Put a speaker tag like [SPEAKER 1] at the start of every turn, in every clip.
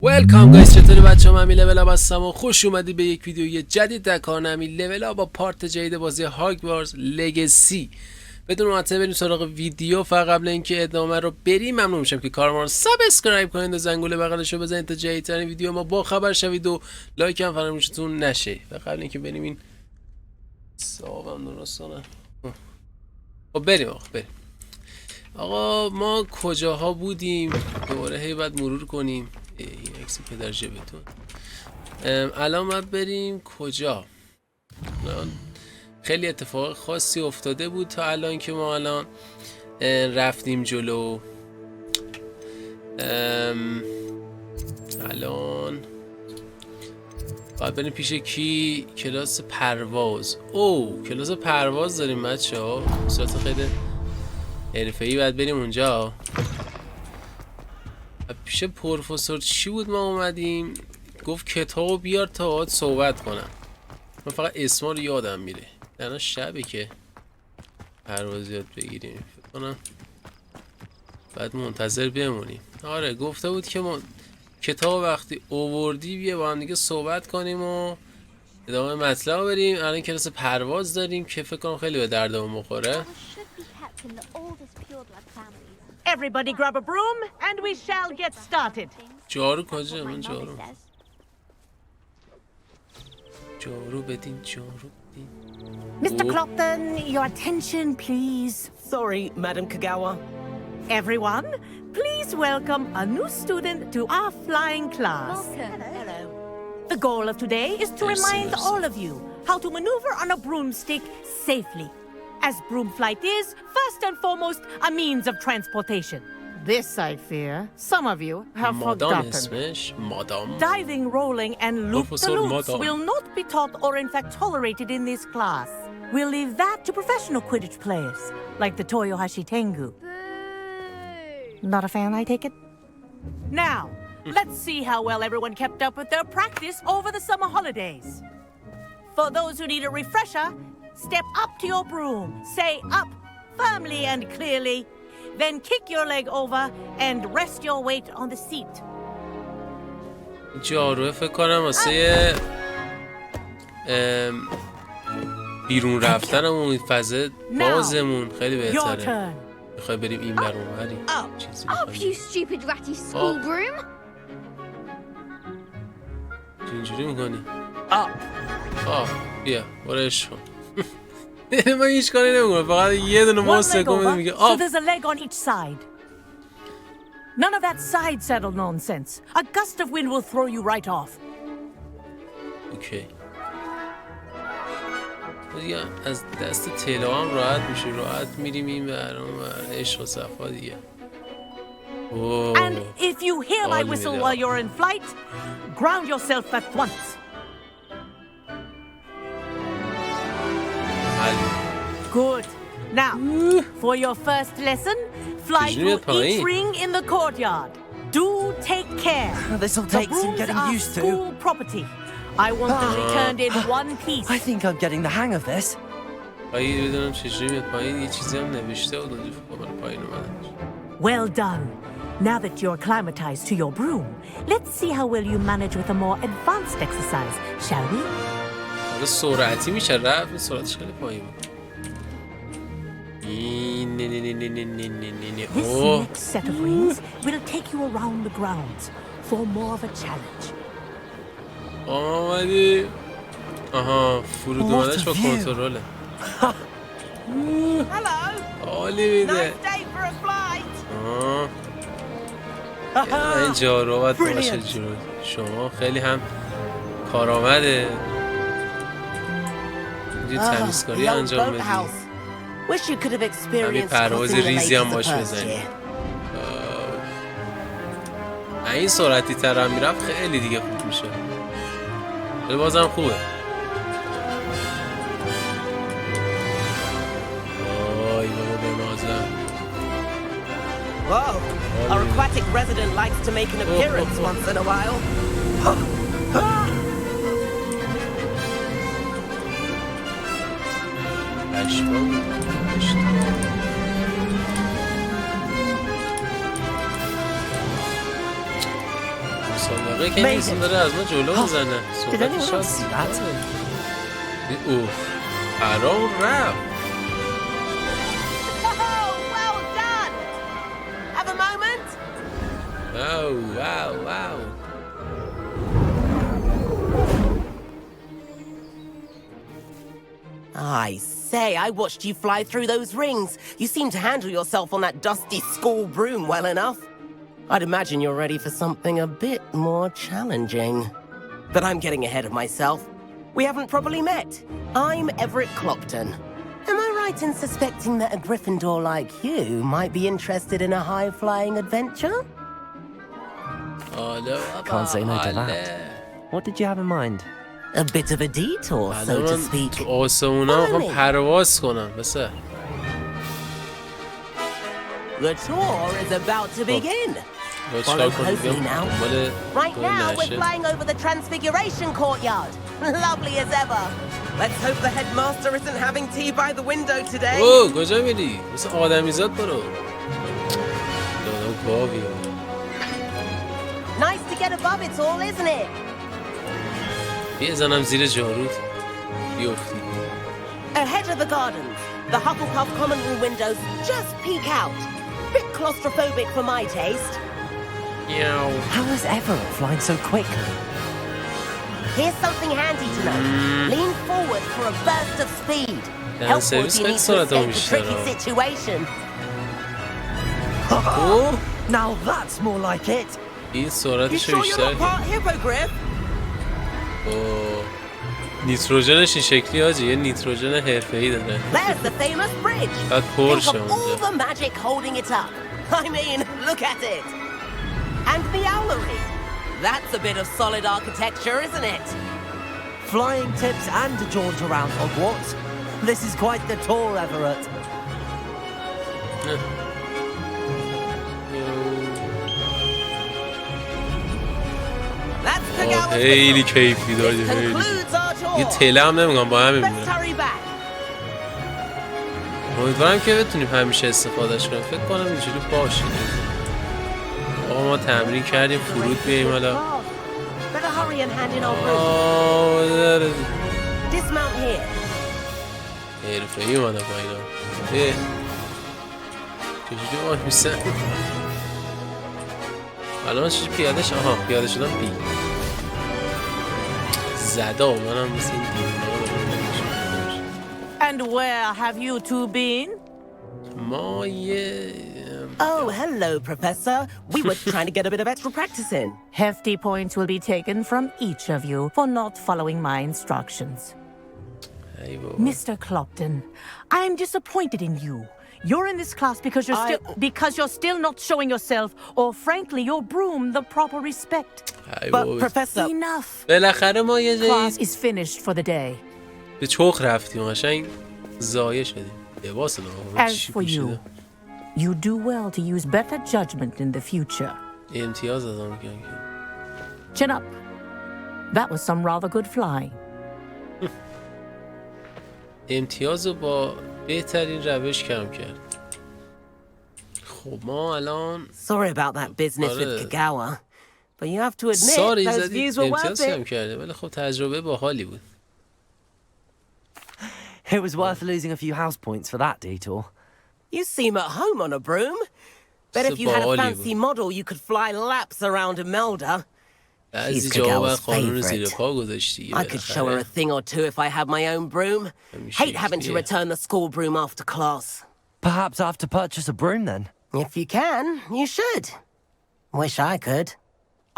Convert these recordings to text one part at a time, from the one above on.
[SPEAKER 1] ویلکام گایز، چطوری بچه‌ها؟ من لول اپ هستم و خوش اومدی به یک ویدیو جدید در کانال لول اپ با پارت جدید بازی هاگوارتس لگسی. بدون مقاطعه بریم سراغ ویدیو. فقط قبل اینکه ادامه رو بریم ممنون میشم که کانال ما رو سابسکرایب کنید و زنگوله بغلش رو بزنید تا جدیدترین ویدیو ما با خبر شوید و لایک هم فراموشتون نشه. و قبل اینکه بریم این صاحبم درستانه. خب بریم آقا ما کجاها بودیم؟ دوباره هی بعد مرور کنیم. این عکس پدر جبتون. الان باید بریم کجا؟ خیلی اتفاق خاصی افتاده بود تا الان که ما الان رفتیم جلو. الان باید بریم پیش کی؟ کلاس پرواز. کلاس پرواز داریم بچه ها، صورت خیلی حرفه‌ای. باید بریم اونجا. پیش پروفسور چی بود ما اومدیم؟ گفت کتابو بیار تا باهات صحبت کنم. من فقط اسما رو یادم میره. الان شبه که پرواز یاد بگیریم فکر کنم بعد منتظر بمونیم. آره گفته بود که ما کتاب وقتی اووردی بیا با هم دیگه صحبت کنیم و ادامه مطلب بریم. الان کلاس پرواز داریم که فکر کنم خیلی به دردمون بخوره.
[SPEAKER 2] Everybody grab a broom and we shall get started.
[SPEAKER 1] جارو کجا؟ من جارو بدین.
[SPEAKER 2] Mr. Clopton, your attention please.
[SPEAKER 3] Sorry, Madam Kagawa.
[SPEAKER 2] Everyone, please welcome a new student to our flying class.
[SPEAKER 3] Hello.
[SPEAKER 2] The goal of today is to remind all of you how to maneuver on a broomstick safely. As broom flight is, first and foremost, a means of transportation. This, I fear, some of you have forgotten. Diving, rolling, and loop-the-loops will not be taught or in fact tolerated in this class. We'll leave that to professional Quidditch players, like the Toyohashi Tengu. Not a fan, I take it? Now, let's see how well everyone kept up with their practice over the summer holidays. For those who need a refresher, step up to your broom, say up firmly and clearly, then kick your leg over and rest your weight on the seat.
[SPEAKER 1] جاروه فکر کنم واسه بیرون رفتنمون، فضا بازمون خیلی بهتره. میخوای بریم این بر اون بری چیزی
[SPEAKER 4] you stupid ratty school broom.
[SPEAKER 1] اینجوری میکنی؟ بیا برش کن. من هیچ کاری نمیکنم، فقط یه دونه ماست تکون میگه
[SPEAKER 2] So there's a leg on each side. None of that side saddle nonsense. A gust of wind will throw you right off.
[SPEAKER 1] اوکی. دیگه از دست تلا هم راحت میشه، راحت میریم این برام و عشق و صفا دیگه.
[SPEAKER 2] And if you hear my whistle while you're in flight, ground yourself at once. Good. Now, for your first lesson, fly through each ring in the courtyard. Do take care.
[SPEAKER 3] This'll take some getting used to.
[SPEAKER 2] School property. I want them returned in one piece.
[SPEAKER 3] I think I'm getting the hang of this.
[SPEAKER 1] بدونم چجوری میاد پایین. یه چیزی هم نوشته بود اونجا فکر کنم پایین اومدنش.
[SPEAKER 2] Well done. Now that you're acclimatized to your broom, let's see how well you manage with a more advanced exercise, shall we?
[SPEAKER 1] سرعتی میشه رفت، سرعتش خیلی پایین بود.
[SPEAKER 2] This next set of rings will take you around the grounds for more of a challenge.
[SPEAKER 1] آمدی. فرود اومدش با کنترله. عالی میده. این جارو باید باشه جلو شما، خیلی هم کارآمده. اینجا تمیزکاری انجام بدی. همین پرواز ریزی هم باش بزنی. این سرعتی تر هم میرفت خیلی دیگه خوب میشه، ولی بازم خوبه. وای بابا بنازم.
[SPEAKER 3] Whoa, our aquatic resident likes to make an appearance once in a while.
[SPEAKER 1] واقعی که نیست داره از ما جلو میزنه.
[SPEAKER 3] Did anyone else see that?
[SPEAKER 1] اوه قرار رفت.
[SPEAKER 3] Oh, well done! Have a moment?
[SPEAKER 1] واو.
[SPEAKER 3] I say, I watched you fly through those rings. You seem to handle yourself on that dusty school broom well enough. I'd imagine you're ready for something a bit more challenging. But I'm getting ahead of myself. We haven't properly met. I'm Everett Clopton. Am I right in suspecting that a Gryffindor like you might be interested in a high-flying adventure?
[SPEAKER 5] Can't say no to that. What did you have in mind?
[SPEAKER 3] A bit of a detour, so to speak.
[SPEAKER 1] تو آسمونا میخوام پرواز کنم بسه.
[SPEAKER 3] The tour is about to begin. Follow closely now. Right now, we're flying over the Transfiguration Courtyard. Lovely as ever. Let's hope the headmaster isn't having tea by the window today.
[SPEAKER 1] اوه کجا میری؟ مثل آدمیزاد برو. دادم گاوی.
[SPEAKER 3] Nice to get above it all, isn't it?
[SPEAKER 1] بزنم زیر جارود. بیفتی.
[SPEAKER 3] Ahead of the gardens, the Hufflepuff common room windows just peek out. Bit claustrophobic for my taste.
[SPEAKER 5] How is Everett flying so quickly?
[SPEAKER 3] Here's something handy to know. Lean forward for a burst of speed. Help
[SPEAKER 1] Service
[SPEAKER 3] if you need to
[SPEAKER 1] سرعت
[SPEAKER 3] escape a
[SPEAKER 1] بیشتر.
[SPEAKER 3] tricky situation.
[SPEAKER 1] اوه
[SPEAKER 5] Now that's more like it.
[SPEAKER 1] این
[SPEAKER 3] You
[SPEAKER 1] سرعتش
[SPEAKER 3] sure you're
[SPEAKER 1] بیشتر
[SPEAKER 3] not part hippogriff?
[SPEAKER 1] اوه نیتروژنش این شکلی حاجی یه نیتروژن حرفه‌ای داره.
[SPEAKER 3] There's the famous bridge.
[SPEAKER 1] بعد
[SPEAKER 3] Think
[SPEAKER 1] پرشه
[SPEAKER 3] of all
[SPEAKER 1] اونجا.
[SPEAKER 3] the magic holding it up. I mean, look at it. And the owlery. That's a bit of solid architecture, isn't it?
[SPEAKER 5] Flying tips and a jaunt around Hogwarts. This is quite the tour, Everett.
[SPEAKER 3] That's Kagawa's
[SPEAKER 1] خیلی
[SPEAKER 3] whistle.
[SPEAKER 1] کیفی
[SPEAKER 3] This
[SPEAKER 1] داری خیلی.
[SPEAKER 3] concludes our
[SPEAKER 1] یه
[SPEAKER 3] tour.
[SPEAKER 1] تله هم نمیگم با همین
[SPEAKER 3] Let's
[SPEAKER 1] میره.
[SPEAKER 3] hurry back.
[SPEAKER 1] امیدوارم که بتونیم همیشه استفادهش کنیم. فکر کنم اینجوری باشه. آقا ما تمرین کردیم فرود بیاییم حالا.
[SPEAKER 3] Better hurry and hand in our room.
[SPEAKER 1] آه داره
[SPEAKER 3] Dismount here.
[SPEAKER 1] حرفه‌ای اومده پایینا. چجوری وای میسن الان من چجوری پیادهش پیاده شدم بی زدا منم مثل این دیونا
[SPEAKER 2] And where have you two been?
[SPEAKER 1] ما یه
[SPEAKER 3] Oh, hello, Professor. We were trying to get a bit of extra practice in.
[SPEAKER 2] Hefty points will be taken from each of you for not following my instructions.
[SPEAKER 1] ای بابا.
[SPEAKER 2] Mr. Clopton, I am disappointed in you. You're in this class because you're still not showing yourself or frankly your broom the proper respect.
[SPEAKER 1] ای
[SPEAKER 3] But,
[SPEAKER 1] بابا.
[SPEAKER 3] Professor,
[SPEAKER 2] Enough.
[SPEAKER 1] بالاخره ما یه
[SPEAKER 2] Class
[SPEAKER 1] جایی
[SPEAKER 2] is finished for the day.
[SPEAKER 1] به چخ رفتیم قشنگ ضایع شدیم لباس
[SPEAKER 2] As for you, you do well to use better judgment in the future.
[SPEAKER 1] امتیاز دادم میگن که
[SPEAKER 2] Chin up. That was some rather good flying.
[SPEAKER 1] امتیاز رو با بهترین روش کم کرد خب ما الان
[SPEAKER 3] sorry about that business with Kagawa, but you have to admit
[SPEAKER 1] ساری
[SPEAKER 3] those
[SPEAKER 1] زدی
[SPEAKER 3] views were worth
[SPEAKER 1] امتیاز کم
[SPEAKER 3] it.
[SPEAKER 1] کرده ولی خب تجربه باحالی بود
[SPEAKER 5] It was worth losing a few house points for that detour.
[SPEAKER 3] You seem at home on a broom. Bet if you had a
[SPEAKER 1] Bollywood.
[SPEAKER 3] fancy model, you could fly laps around Imelda.
[SPEAKER 1] بعضی
[SPEAKER 3] He's
[SPEAKER 1] جا باید
[SPEAKER 3] Kagawa's
[SPEAKER 1] قانون رو زیر
[SPEAKER 3] favorite.
[SPEAKER 1] پا گذاشتی
[SPEAKER 3] I could show her a thing or two if I had my own broom. Hate having to
[SPEAKER 1] yeah.
[SPEAKER 3] return the school broom after class.
[SPEAKER 5] Perhaps I have to purchase a broom then.
[SPEAKER 3] If you can, you should. Wish I could.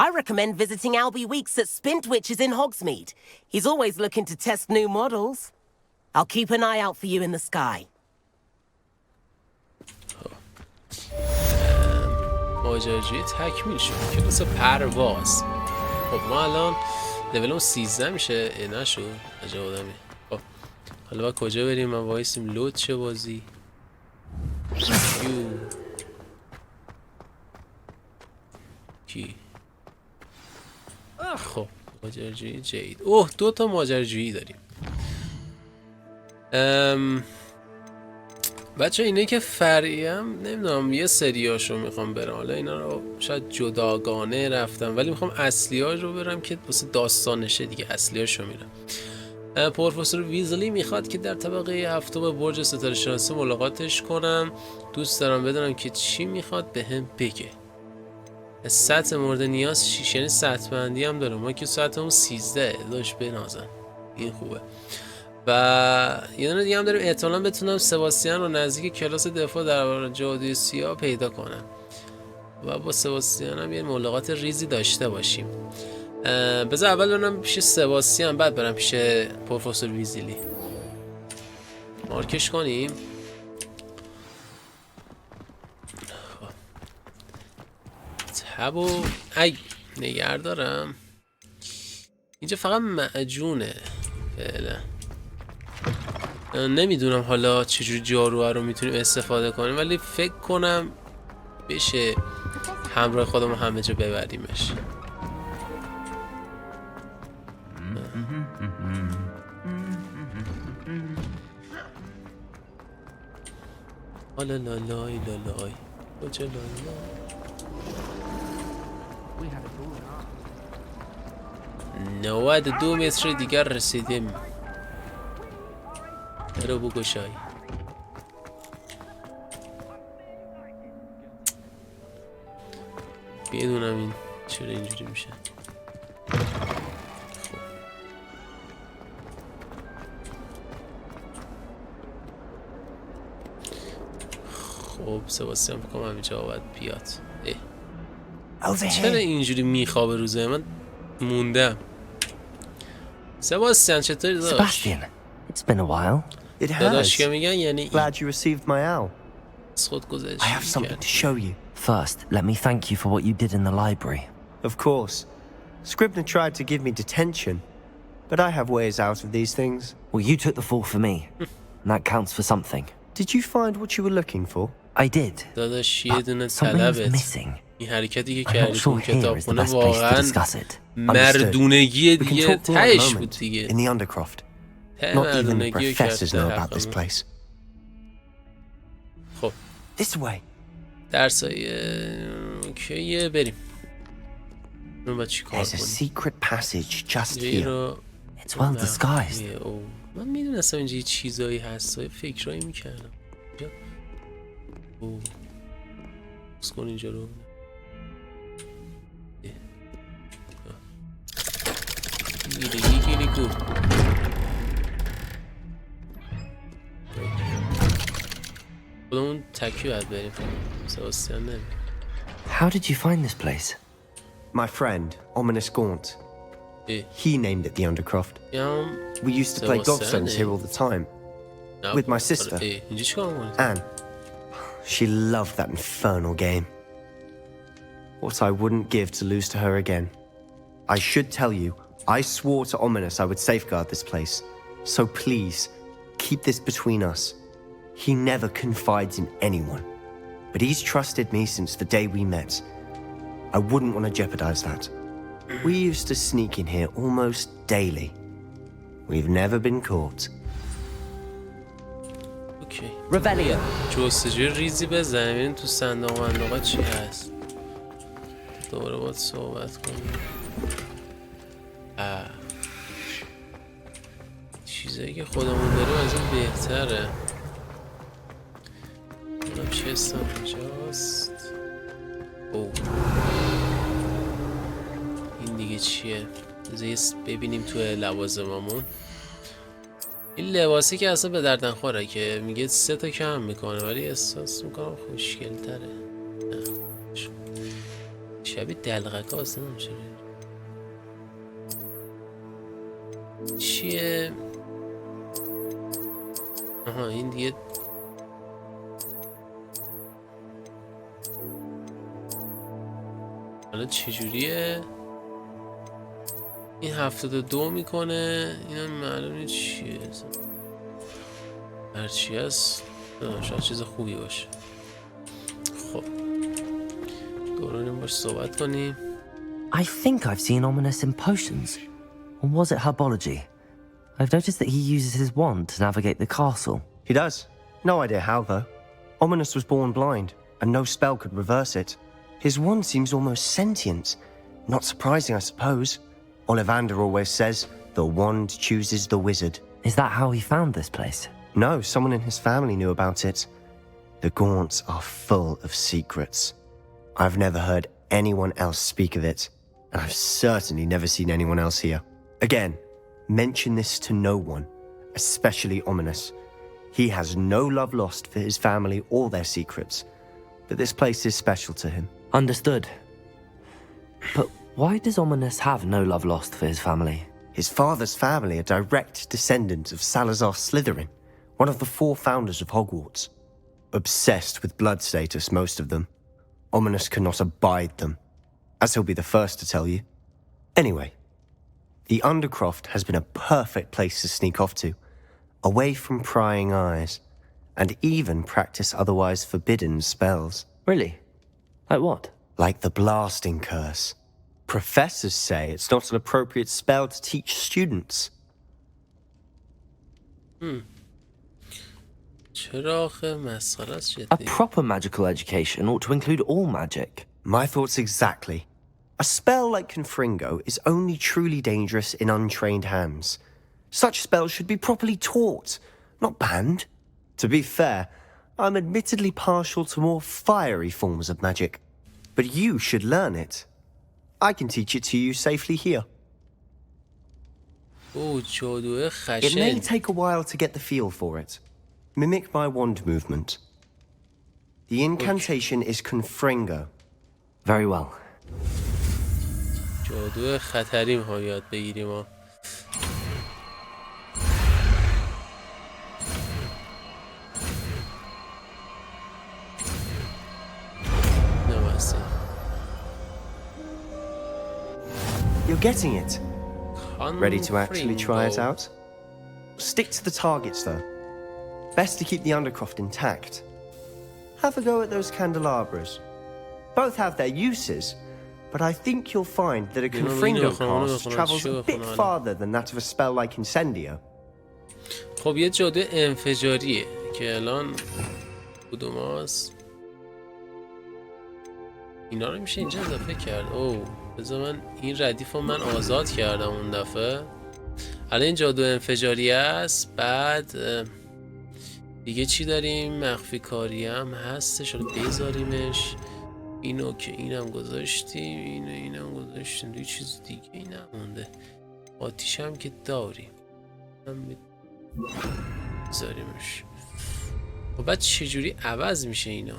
[SPEAKER 3] I recommend visiting Albie Weeks at Spintwitches in Hogsmeade. He's always looking to test new models. I'll keep an eye out for you in the sky.
[SPEAKER 1] ماجراجویی تکمیل شد کلاس پرواز خب ما الان لولمون 13 میشه نشد عجب آدمی خب حالا باید کجا بریم من وایسیم لود چه بازی کی خب ماجراجویی جدید اوه 2 تا ماجراجویی داریم بچه اینه که فرعیم نمیدونم یه سریاشو میخوام برم، حالا اینا رو شاید جداگانه رفتم ولی میخوام اصلیاش رو برم که واسه داستانشه دیگه، اصلیاش رو میرم. پروفسور ویزلی میخواد که در طبقه 7 با برج ستاره شناسی ملاقاتش کنم. دوست دارم بدونم که چی میخواد بهم بگه. سطح مورد نیاز 6، یعنی سطح بندی هم داره. ما که سطحمون 13 داشت بنازم، این خوبه. و یه دونه دیگه هم داریم احتمالاً بتونم سباستیان رو نزدیک کلاس دفاع در جادوی سیاه پیدا کنم و با سباستیان هم یه ملاقات ریزی داشته باشیم. بذار اول برم پیش سباستیان بعد برم پیش پروفسور ویزلی. مارکش کنیم. تبو ای نگر دارم اینجا فقط معجونه فعلا. نمیدونم حالا چجوری جاروه رو میتونیم استفاده کنیم ولی فکر کنم بشه همراه خودمون همه جا ببریمش. لا لا لای لا لای کجا لا 92 متر دیگر رسیدیم. برو بگشای. بدونم این چرا اینجوری میشه. خب سباستیان بکنم همینجا باید بیاد. چرا اینجوری میخوابه روزه؟ من موندم. سباستیان چطوری داشت؟
[SPEAKER 5] Sebastian, it's been a while. It
[SPEAKER 1] داداش
[SPEAKER 5] has.
[SPEAKER 1] که میگن یعنی
[SPEAKER 5] Glad you received my owl.
[SPEAKER 1] از خود گذشت.
[SPEAKER 5] I have something to show you.
[SPEAKER 6] First, let me thank you for what you did in the library.
[SPEAKER 5] Of course. Scribner tried to give me detention, but I have ways out of these things.
[SPEAKER 6] Well, you took the fall for me. And that counts for something.
[SPEAKER 5] Did you find what you were looking for?
[SPEAKER 6] I did.
[SPEAKER 1] داداش یه دونه
[SPEAKER 6] Something was
[SPEAKER 1] طلبت.
[SPEAKER 6] missing.
[SPEAKER 1] این حرکتی که
[SPEAKER 6] I'm not
[SPEAKER 1] کردی
[SPEAKER 6] sure
[SPEAKER 1] تو
[SPEAKER 6] here is the
[SPEAKER 1] کتابخونه
[SPEAKER 6] best place to
[SPEAKER 1] واقعا
[SPEAKER 6] discuss it.
[SPEAKER 1] مردونگی
[SPEAKER 5] We can
[SPEAKER 1] دیگه
[SPEAKER 5] talk more in a
[SPEAKER 1] تهش بود
[SPEAKER 5] moment.
[SPEAKER 1] دیگه.
[SPEAKER 5] In the Undercroft.
[SPEAKER 1] ته
[SPEAKER 5] Not even the
[SPEAKER 1] مردونگی رو
[SPEAKER 5] professors
[SPEAKER 1] کرد
[SPEAKER 5] know
[SPEAKER 1] در
[SPEAKER 5] about this
[SPEAKER 1] حقمون.
[SPEAKER 5] place.
[SPEAKER 1] خب
[SPEAKER 5] This way.
[SPEAKER 1] درسای اوکیه بریم. اون باید چی کار
[SPEAKER 5] There's a
[SPEAKER 1] کنیم؟
[SPEAKER 5] secret passage just
[SPEAKER 1] این
[SPEAKER 5] here.
[SPEAKER 1] رو
[SPEAKER 6] It's well disguised.
[SPEAKER 1] من میدونستم اینجا یه چیزایی هست، های فکرایی میکردم. بس کن اینجا رو. گیری کو خودمون تکی باید بریم. سباستیان نمیم.
[SPEAKER 6] How did you find this place?
[SPEAKER 5] My friend, Ominous Gaunt. He named it the Undercroft. We used to play gobstones here all the time. With my sister,
[SPEAKER 1] اینجا چی کار کنید؟
[SPEAKER 5] Anne. She loved that infernal game. What I wouldn't give to lose to her again. I should tell you, I swore to Ominous I would safeguard this place. So please, keep this between us. He never confides in anyone. But he's trusted me since the day we met. I wouldn't want to jeopardize that. We used to sneak in here almost daily. We've never been caught.
[SPEAKER 1] اوکی.
[SPEAKER 3] Revelio.
[SPEAKER 1] جستجوی ریزی بزنیم ببینیم تو صندوق مندوقا چی هست. دوباره باید صحبت کنیم. چیزایی که خودمون داریم از این بهتره. بودم چه استم اینجاست. او این دیگه چیه؟ ببینیم توی لوازمامون. این لباسی که اصلا به دردن خوره که میگه 3 تا کم میکنه ولی احساس میکنم خوشگل تره. شبیه دلغکه اصلا نمیشه. چیه؟ آها این دیگه حالا چجوریه؟ این 72 میکنه. اینم معلوم نیست چیه هرچی هست شاید چیز خوبی باشه. خب دورانیم باش صحبت کنیم.
[SPEAKER 6] I think I've seen Ominous in potions. Or was it herbology? I've noticed that he uses his wand to navigate the castle.
[SPEAKER 5] He does. No idea how, though. Ominous was born blind, and no spell could reverse it. His wand seems almost sentient. Not surprising, I suppose. Ollivander always says, the wand chooses the wizard.
[SPEAKER 6] Is that how he found this place?
[SPEAKER 5] No, someone in his family knew about it. The Gaunts are full of secrets. I've never heard anyone else speak of it, and I've certainly never seen anyone else here. Again, mention this to no one, especially Ominous. He has no love lost for his family or their secrets, but this place is special to him.
[SPEAKER 6] Understood. But why does Ominous have no love lost for his family?
[SPEAKER 5] His father's family are direct descendants of Salazar Slytherin, one of the 4 founders of Hogwarts. Obsessed with blood status, most of them. Ominous cannot abide them, as he'll be the first to tell you. Anyway, the Undercroft has been a perfect place to sneak off to, away from prying eyes, and even practice otherwise forbidden spells.
[SPEAKER 6] Really? Like what?
[SPEAKER 5] Like the blasting curse. Professors say it's not an appropriate spell to teach students.
[SPEAKER 6] A proper magical education ought to include all magic.
[SPEAKER 5] My thoughts exactly. A spell like Confringo is only truly dangerous in untrained hands. Such spells should be properly taught, not banned. To be fair, I'm admittedly partial to more fiery forms of magic. But you should learn it. I can teach it to you safely here. It may take a while to get the feel for it. Mimic my wand movement. The incantation is Confringo.
[SPEAKER 6] Very well.
[SPEAKER 1] جادو خطری میخوام یاد بگیریم ها.
[SPEAKER 5] You're getting it. Ready to actually try it out? Stick to the targets, though. Best to keep the Undercroft intact. Have a go at those candelabras. Both have their uses, but I think you'll find that a Confringo cast travels a bit farther than that of a spell like Incendio.
[SPEAKER 1] خب یه جادو انفجاریه که الان کدوم هاست؟ اینا رو میشه اینجا اضافه کرد. اوه بذار من این ردیف رو من آزاد کردم اون دفعه. الان این جادو انفجاری است. بعد دیگه چی داریم؟ مخفی کاری هم هستش. حالا بذاریمش. اینو که اینم گذاشتیم، اینم گذاشتیم. دیگه چیز دیگه ای نمونده. آتیش هم که داریم. بذاریمش. خب بعد چجوری عوض میشه اینا؟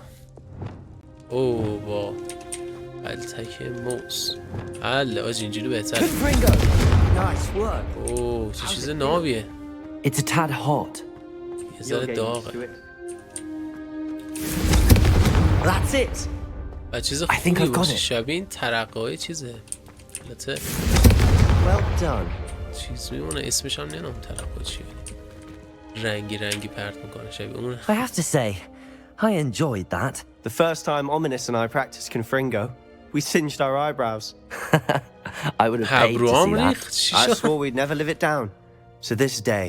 [SPEAKER 1] اوه با بلتک موس. حله آج اینجوری بهتره. اوه چه چیز نابیه.
[SPEAKER 6] It's a tad hot.
[SPEAKER 1] یه ذره داغه.
[SPEAKER 5] That's it.
[SPEAKER 1] و چیز خوبی باشه. شبیه این ترقه های چیزه. البته
[SPEAKER 5] Well done.
[SPEAKER 1] چیز میمونه اسمش هم نمیدونم ترقه چیه. رنگی پرت میکنه شبیه اون.
[SPEAKER 6] I have to say, I enjoyed that.
[SPEAKER 5] The first time Ominous and I practiced Confringo, we singed our eyebrows.
[SPEAKER 6] I would have paid to see that.
[SPEAKER 5] I swore we'd never live it down. To this day,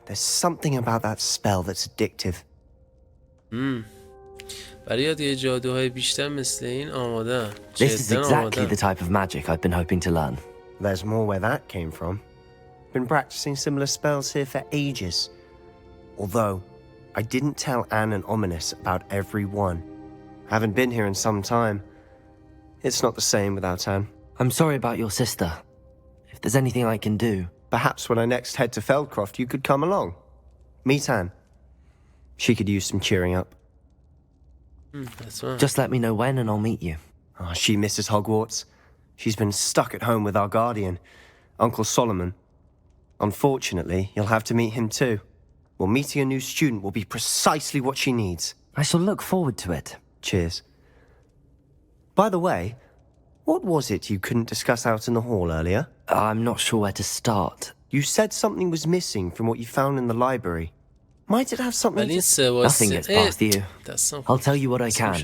[SPEAKER 5] there's something about that spell that's addictive.
[SPEAKER 1] برای یه جادوهای بیشتر مثل این آماده.
[SPEAKER 6] This is exactly the type of magic I've been hoping to learn.
[SPEAKER 5] There's more where that came from. Been practicing similar spells here for ages. Although, I didn't tell Anne and Ominous about every one. Haven't been here in some time. It's not the same without Anne.
[SPEAKER 6] I'm sorry about your sister. If there's anything I can do...
[SPEAKER 5] Perhaps when I next head to Feldcroft, you could come along. Meet Anne. She could use some cheering up.
[SPEAKER 1] That's right.
[SPEAKER 6] Just let me know when and I'll meet you.
[SPEAKER 5] Oh, she misses Hogwarts. She's been stuck at home with our guardian, Uncle Solomon. Unfortunately, you'll have to meet him too. Well, meeting a new student will be precisely what she needs.
[SPEAKER 6] I shall look forward to it.
[SPEAKER 5] Cheers. By the way, what was it you couldn't discuss out in the hall earlier?
[SPEAKER 6] I'm not sure where to start.
[SPEAKER 5] You said something was missing from what you found in the library. Might it have something to...
[SPEAKER 6] Nothing gets past you. I'll tell you what I can.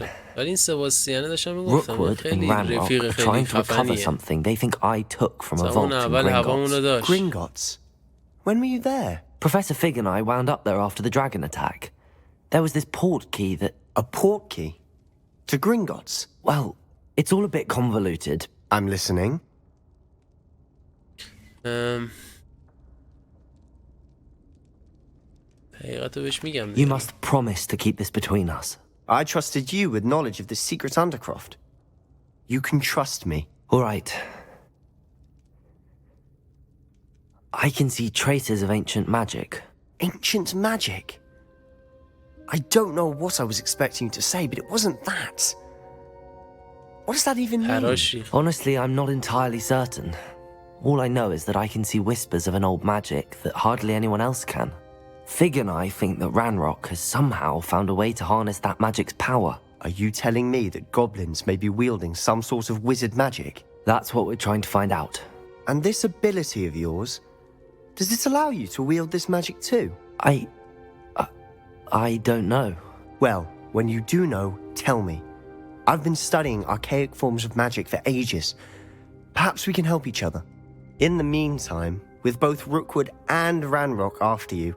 [SPEAKER 6] Rookwood and Ranrock are trying to recover something they think I took from a vault in Gringotts.
[SPEAKER 5] Gringotts? When were you there?
[SPEAKER 6] Professor Fig and I wound up there after the dragon attack. There was this port key that...
[SPEAKER 5] A port key? To Gringotts?
[SPEAKER 6] Well, it's all a bit convoluted.
[SPEAKER 5] I'm listening.
[SPEAKER 6] You must promise to keep this between us.
[SPEAKER 5] I trusted you with knowledge of this secret undercroft. You can trust me.
[SPEAKER 6] All right. I can see traces of ancient magic.
[SPEAKER 5] Ancient magic? I don't know what I was expecting you to say, but it wasn't that. What does that even mean?
[SPEAKER 6] Honestly, I'm not entirely certain. All I know is that I can see whispers of an old magic that hardly anyone else can. Fig and I think that Ranrock has somehow found a way to harness that magic's power.
[SPEAKER 5] Are you telling me that goblins may be wielding some sort of wizard magic?
[SPEAKER 6] That's what we're trying to find out.
[SPEAKER 5] And this ability of yours, does it allow you to wield this magic too?
[SPEAKER 6] I don't know.
[SPEAKER 5] Well, when you do know, tell me. I've been studying archaic forms of magic for ages. Perhaps we can help each other. In the meantime, with both Rookwood and Ranrock after you,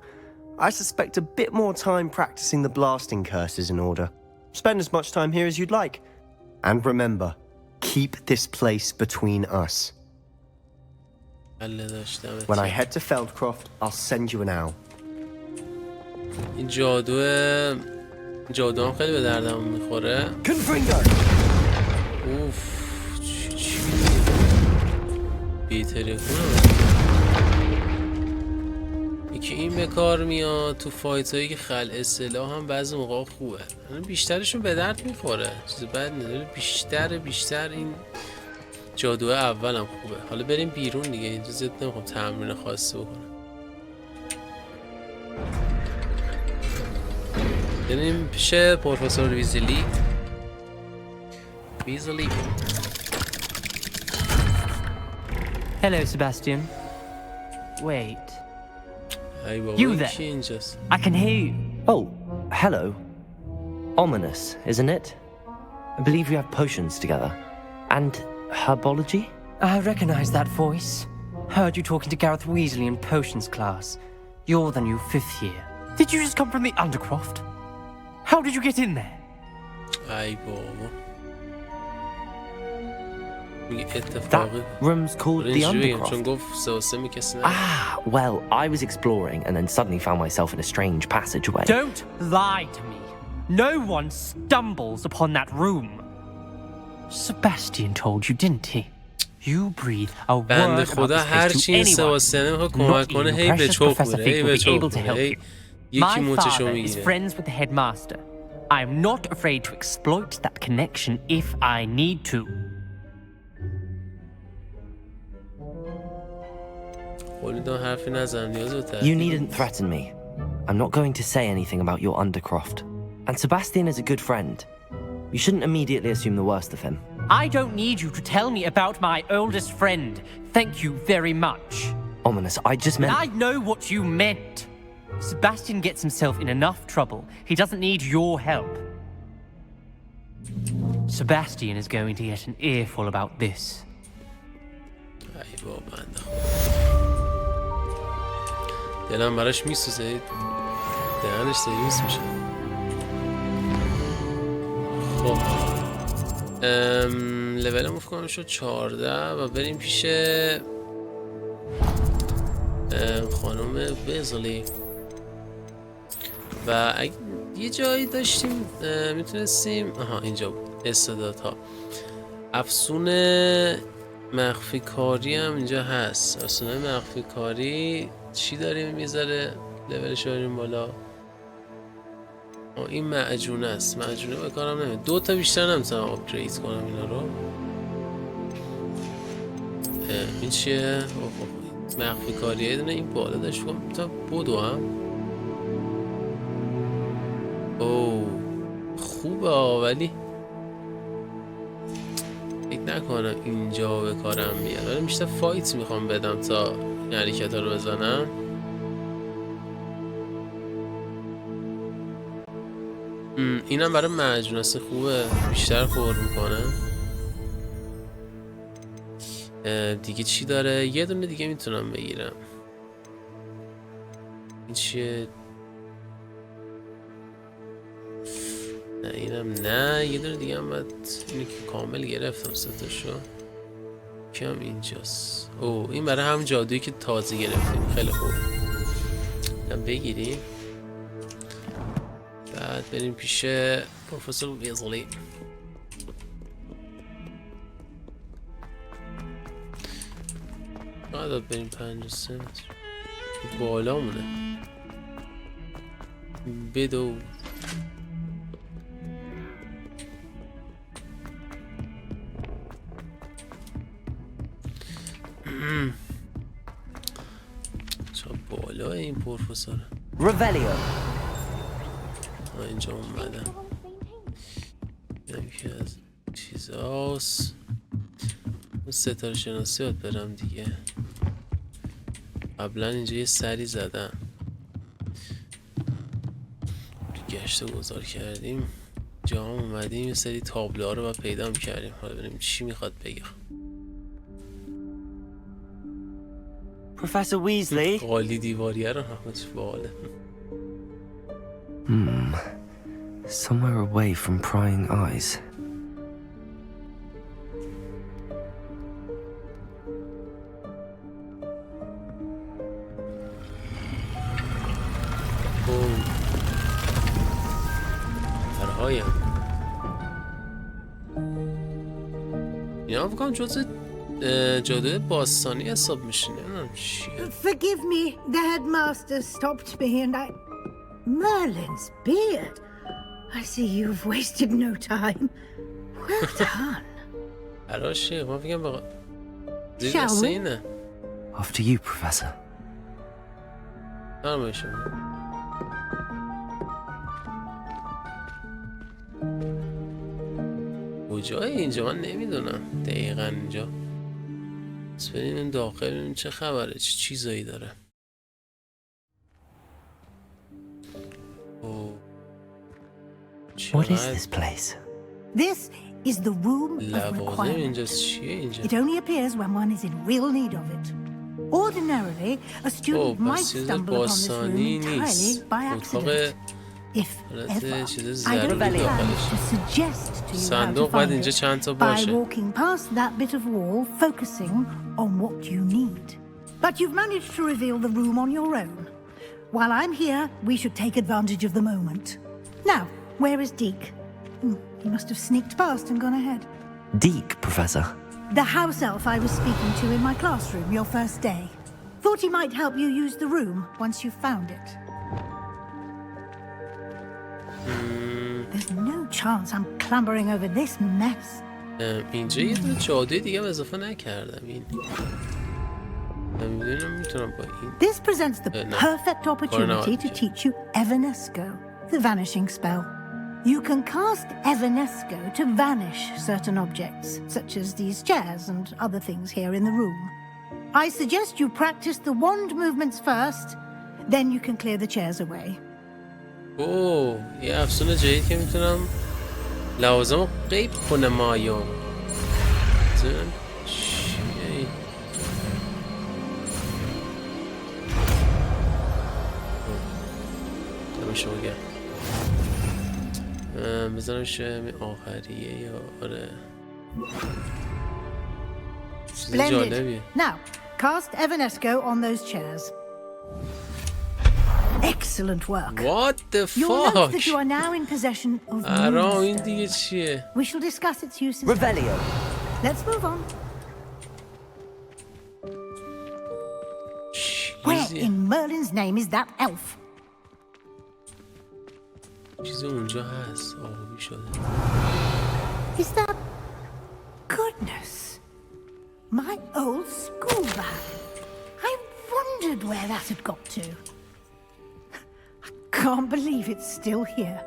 [SPEAKER 5] I suspect a bit more time practicing the blasting curse is in order. Spend as much time here as you'd like. And remember, keep this place between us. When I head to Feldcroft, I'll send you an owl.
[SPEAKER 1] این جادو هم خیلی به دردم میخوره. اوف چی بیتره کنم. یکی این به کار میاد تو فایت هایی که خلع سلاح هم بعضی موقع خوبه. بیشترشون به درد میخوره، چیز بد نداره. بیشتر این جادو اول هم خوبه. حالا بریم بیرون دیگه، اینجا زیاد نمیخوام تمرین خاصی بکنم. بریم پیش پروفسور ویزلی.
[SPEAKER 7] Hello, Sebastian. Wait. You there? I can hear you.
[SPEAKER 6] Oh, hello. Ominous, isn't it? I believe we have potions together. And herbology?
[SPEAKER 7] I recognize that voice. Heard you talking to Gareth Weasley in potions class. You're the new 5th year. Did you just come from the Undercroft? How did you get in there?
[SPEAKER 6] That room's called the Undercroft. Ah, well, I was exploring and then suddenly found myself in a strange passageway.
[SPEAKER 7] Don't lie to me. No one stumbles upon that room. Sebastian told you, didn't he? You breathe a word about this place to anyone. Not even precious Professor Fig will be able to help you. My father is friends with the headmaster. I am not afraid to exploit that connection if I need to.
[SPEAKER 6] You needn't threaten me. I'm not going to say anything about your Undercroft. And Sebastian is a good friend. You shouldn't immediately assume the worst of him.
[SPEAKER 7] I don't need you to tell me about my oldest friend. Thank you very much.
[SPEAKER 6] Ominous, I just meant...
[SPEAKER 7] I know what you meant. Sebastian gets himself in enough trouble. He doesn't need your help. Sebastian is going to get an earful about this.
[SPEAKER 1] دلم براش میسوزه، دهنش سرویس میشه. خب لولم افکارم شد 14 و بریم پیش خانم ویزلی. و یه جایی داشتیم میتونستیم اینجا بود، استعدادها. افسون مخفی کاری هم اینجا هست. افسون مخفی کاری چی داریم میذاره لولش بریم بالا؟ این معجونه است. معجونه به کارم نمیاد. 2 تا بیشتر نمیتونم آپگرید کنم اینا رو. این چیه؟ مخفی کاریه. یه دونه این بالا داشت کنم تا بودو هم. اوه خوبه ولی فکر نکنم اینجا به کارم بیاد. ولی بیشتر فایت میخوام بدم تا این حرکت ها رو بزنم. اینم برای مجنونسه خوبه، بیشتر خور میکنه. دیگه چی داره؟ یه دونه دیگه میتونم بگیرم. این چیه؟ نه اینم نه، یه دونه دیگه هم باید اینی که کامل گرفتم ستاشو. کم اینجاست. او این برای هم جادویی که تازه گرفتیم. خیلی خوب. اینم بگیریم بعد بریم پیش پروفسور ویزلی. باید بریم 53 متر بالا مونه. بدو چه بالا این پروفسور.
[SPEAKER 3] Revelio.
[SPEAKER 1] اینجا اومدم. یکی از چیزاست. اون ستاره شناسی باید برم دیگه. قبلا اینجا یه سری زدم. گشت گذار کردیم. جا هم اومدیم یه سری تابلوها رو باید پیدا میکردیم. حالا بریم چی میخواد بگم.
[SPEAKER 3] Professor Weasley.
[SPEAKER 1] قالی دیواریه رو همش باله.
[SPEAKER 6] Somewhere away from prying eyes.
[SPEAKER 1] برای اینا بکنم جزء جادوی باستانی حساب میشه. نمیدونم چیه.
[SPEAKER 8] Forgive me, the headmaster stopped me and I... Merlin's beard. I see you've wasted no time. Well done.
[SPEAKER 1] براشه ما بگم بقا زیر
[SPEAKER 8] Shall
[SPEAKER 1] دسته
[SPEAKER 8] we?
[SPEAKER 1] اینه.
[SPEAKER 6] After you, Professor.
[SPEAKER 1] نمیشم. کجای اینجا من نمیدونم دقیقا اینجا. بس بریم این داخل ببینیم چه خبره، چه چیزایی داره.
[SPEAKER 6] What is this place?
[SPEAKER 8] This is the room of
[SPEAKER 1] لوازم
[SPEAKER 8] requirement.
[SPEAKER 1] اینجاست. چیه اینجا؟
[SPEAKER 8] It only appears when one is in real need of it. Ordinarily, a student might
[SPEAKER 1] پس چیز
[SPEAKER 8] stumble upon this room
[SPEAKER 1] باستانی
[SPEAKER 8] entirely
[SPEAKER 1] نیست.
[SPEAKER 8] by
[SPEAKER 1] اتاق
[SPEAKER 8] accident. If
[SPEAKER 1] حالت
[SPEAKER 8] ever,
[SPEAKER 1] چیز
[SPEAKER 8] I don't
[SPEAKER 1] ضروری
[SPEAKER 8] plan
[SPEAKER 1] داخلش.
[SPEAKER 8] to suggest to you how to
[SPEAKER 1] صندوق باید
[SPEAKER 8] find
[SPEAKER 1] اینجا
[SPEAKER 8] it
[SPEAKER 1] چند تا
[SPEAKER 8] by
[SPEAKER 1] باشه.
[SPEAKER 8] walking past that bit of wall, focusing on what you need. But you've managed to reveal the room on your own. While I'm here, we should take advantage of the moment. Now, where is Deke? He must have sneaked past and gone ahead.
[SPEAKER 6] Deke, Professor.
[SPEAKER 8] The house elf I was speaking to in my classroom your first day. Thought he might help you use the room once you found it. There's no chance I'm clambering over this mess.
[SPEAKER 1] اینجا یه دونه جادوی دیگه هم اضافه نکردم. این نمیدونم میتونم با این.
[SPEAKER 8] This presents the perfect opportunity to teach you Evanesco, the vanishing spell. You can cast Evanesco to vanish certain objects, such as these chairs and other things here in the room. I suggest you practice the wand movements first, then you can clear the chairs away.
[SPEAKER 1] یه افسون جدید که میتونم لوازم رو غیب کنم. مایو چیه این؟ نمیشه بگم بزنم شه آخریه یا آره چیز جالبیه.
[SPEAKER 8] Now, cast Evanesco on those chairs. Excellent work.
[SPEAKER 1] What the
[SPEAKER 8] You'll note that
[SPEAKER 1] fuck?
[SPEAKER 8] you are now in possession of
[SPEAKER 1] آرام این
[SPEAKER 8] Moonstone.
[SPEAKER 1] دیگه چیه؟
[SPEAKER 8] We shall discuss its uses.
[SPEAKER 3] Revelio.
[SPEAKER 8] Let's move on. Where
[SPEAKER 1] چیزی
[SPEAKER 8] in Merlin's name is that elf?
[SPEAKER 1] چیزی اونجا هست آبی شده.
[SPEAKER 8] Is that... Goodness. My old school bag. I wondered where that had got to. I can't believe it's still here.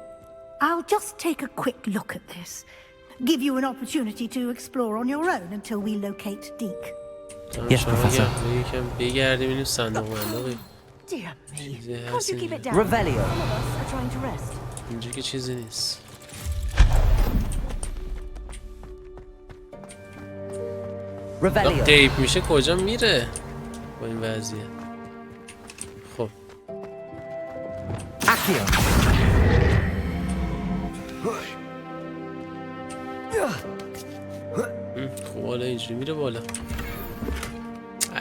[SPEAKER 8] I'll just take a quick look at this. Give you an opportunity to explore on your own until we locate Deke.
[SPEAKER 6] Yes, Professor.
[SPEAKER 1] یکم بگردیم اینو صندوق مندوقی.
[SPEAKER 2] Dear me.
[SPEAKER 1] چیزی
[SPEAKER 2] Can't
[SPEAKER 1] هست
[SPEAKER 2] you keep it
[SPEAKER 1] اینجا.
[SPEAKER 2] down?
[SPEAKER 3] Revelio.
[SPEAKER 2] Some of us are trying to rest.
[SPEAKER 1] اینجا که چیزی نیست.
[SPEAKER 3] Revelio.
[SPEAKER 1] غیب میشه کجا میره با این وضعیت؟ خب
[SPEAKER 3] Accio.
[SPEAKER 1] خب حالا اینجوری میره بالا.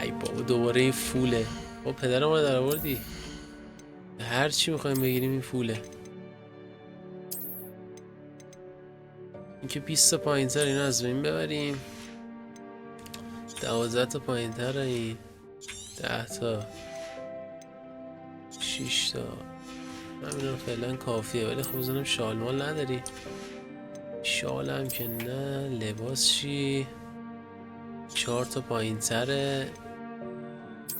[SPEAKER 1] ای بابا دوباره این فوله. با پدر ما در آوردی. هر چی میخوایم بگیریم این فوله. این که 20 تا پایین تر اینو از بین ببریم. 12 تا پایین تر این 10 تا 6 تا همین فعلا کافیه. ولی خب بزنم شال مال نداری. شال هم که نه. لباس چی؟ 4 تا پایین تره.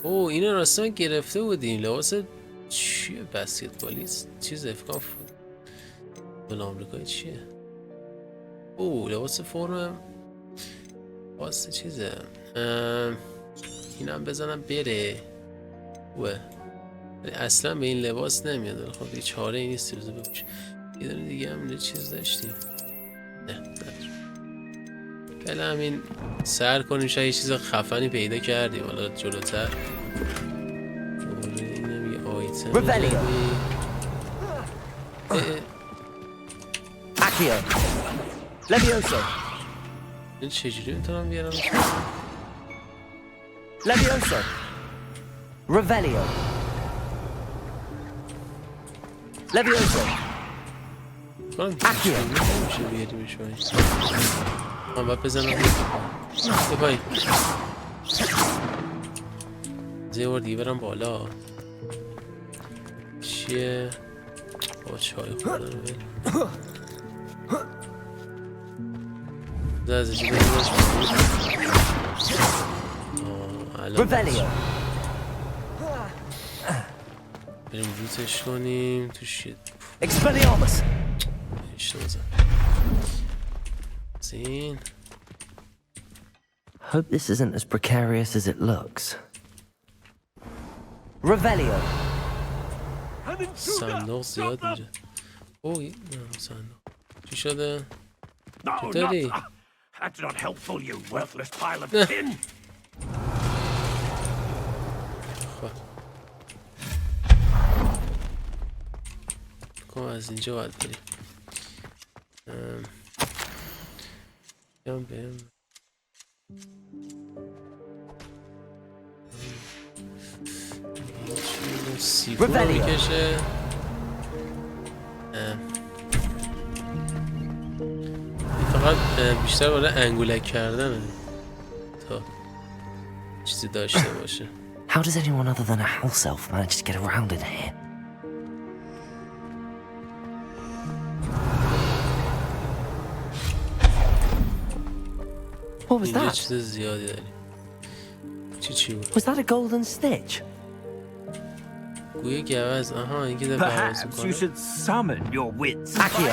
[SPEAKER 1] اوه اینو راستان گرفته بودیم. لباس چیه؟ بسکتبالیست چیز افکاف بود آمریکایی. چیه؟ اوه لباس فرم واسه چیزه. اینم بزنم بره. اوه اصلا به این لباس نمیاد. خب دیگه چاره ای نیست بزن بپوش. یه دونه دیگه هم یه چیز داشتیم. نه فعلا همین سر کنیم. شاید یه چیز خفنی پیدا کردیم. حالا جلوتر دوباره اینم یه آیتم
[SPEAKER 3] Accio. Levioso.
[SPEAKER 1] این چجوری میتونم بیارم؟
[SPEAKER 3] Levioso. Revelio. Levioso.
[SPEAKER 1] Accio. میشه بیاریمش باید. من باید بزنم یه پایین. یه بار دیگه برم بالا. چیه؟ با چای خوردن رو بید. زازه چی بریم باز
[SPEAKER 3] Revelio.
[SPEAKER 1] بریم روتش کنیم توش یه
[SPEAKER 3] Expelliarmus.
[SPEAKER 1] اشتباه زن زین.
[SPEAKER 6] Hope this isn't as precarious as it looks.
[SPEAKER 3] Revelio.
[SPEAKER 1] صندوق زیاد اینجا. اوه نه صندوق چی شده؟ چطوری؟
[SPEAKER 9] That's not helpful, you worthless pile of tin.
[SPEAKER 1] خب از اینجا باید بریم. بریم سیفون رو میکشه. فقط بیشتر برای انگولک کردنه تا چیزی داشته باشه.
[SPEAKER 6] How does anyone other than a house elf manage to get around in here? What was
[SPEAKER 1] اینجا
[SPEAKER 6] that?
[SPEAKER 1] چیز زیادی داریم. چی بود؟
[SPEAKER 6] Was that a golden stitch?
[SPEAKER 1] گویه گوز. آها این که داره پرواز
[SPEAKER 9] Perhaps you
[SPEAKER 1] میکنه.
[SPEAKER 9] should summon your wits.
[SPEAKER 3] Accio.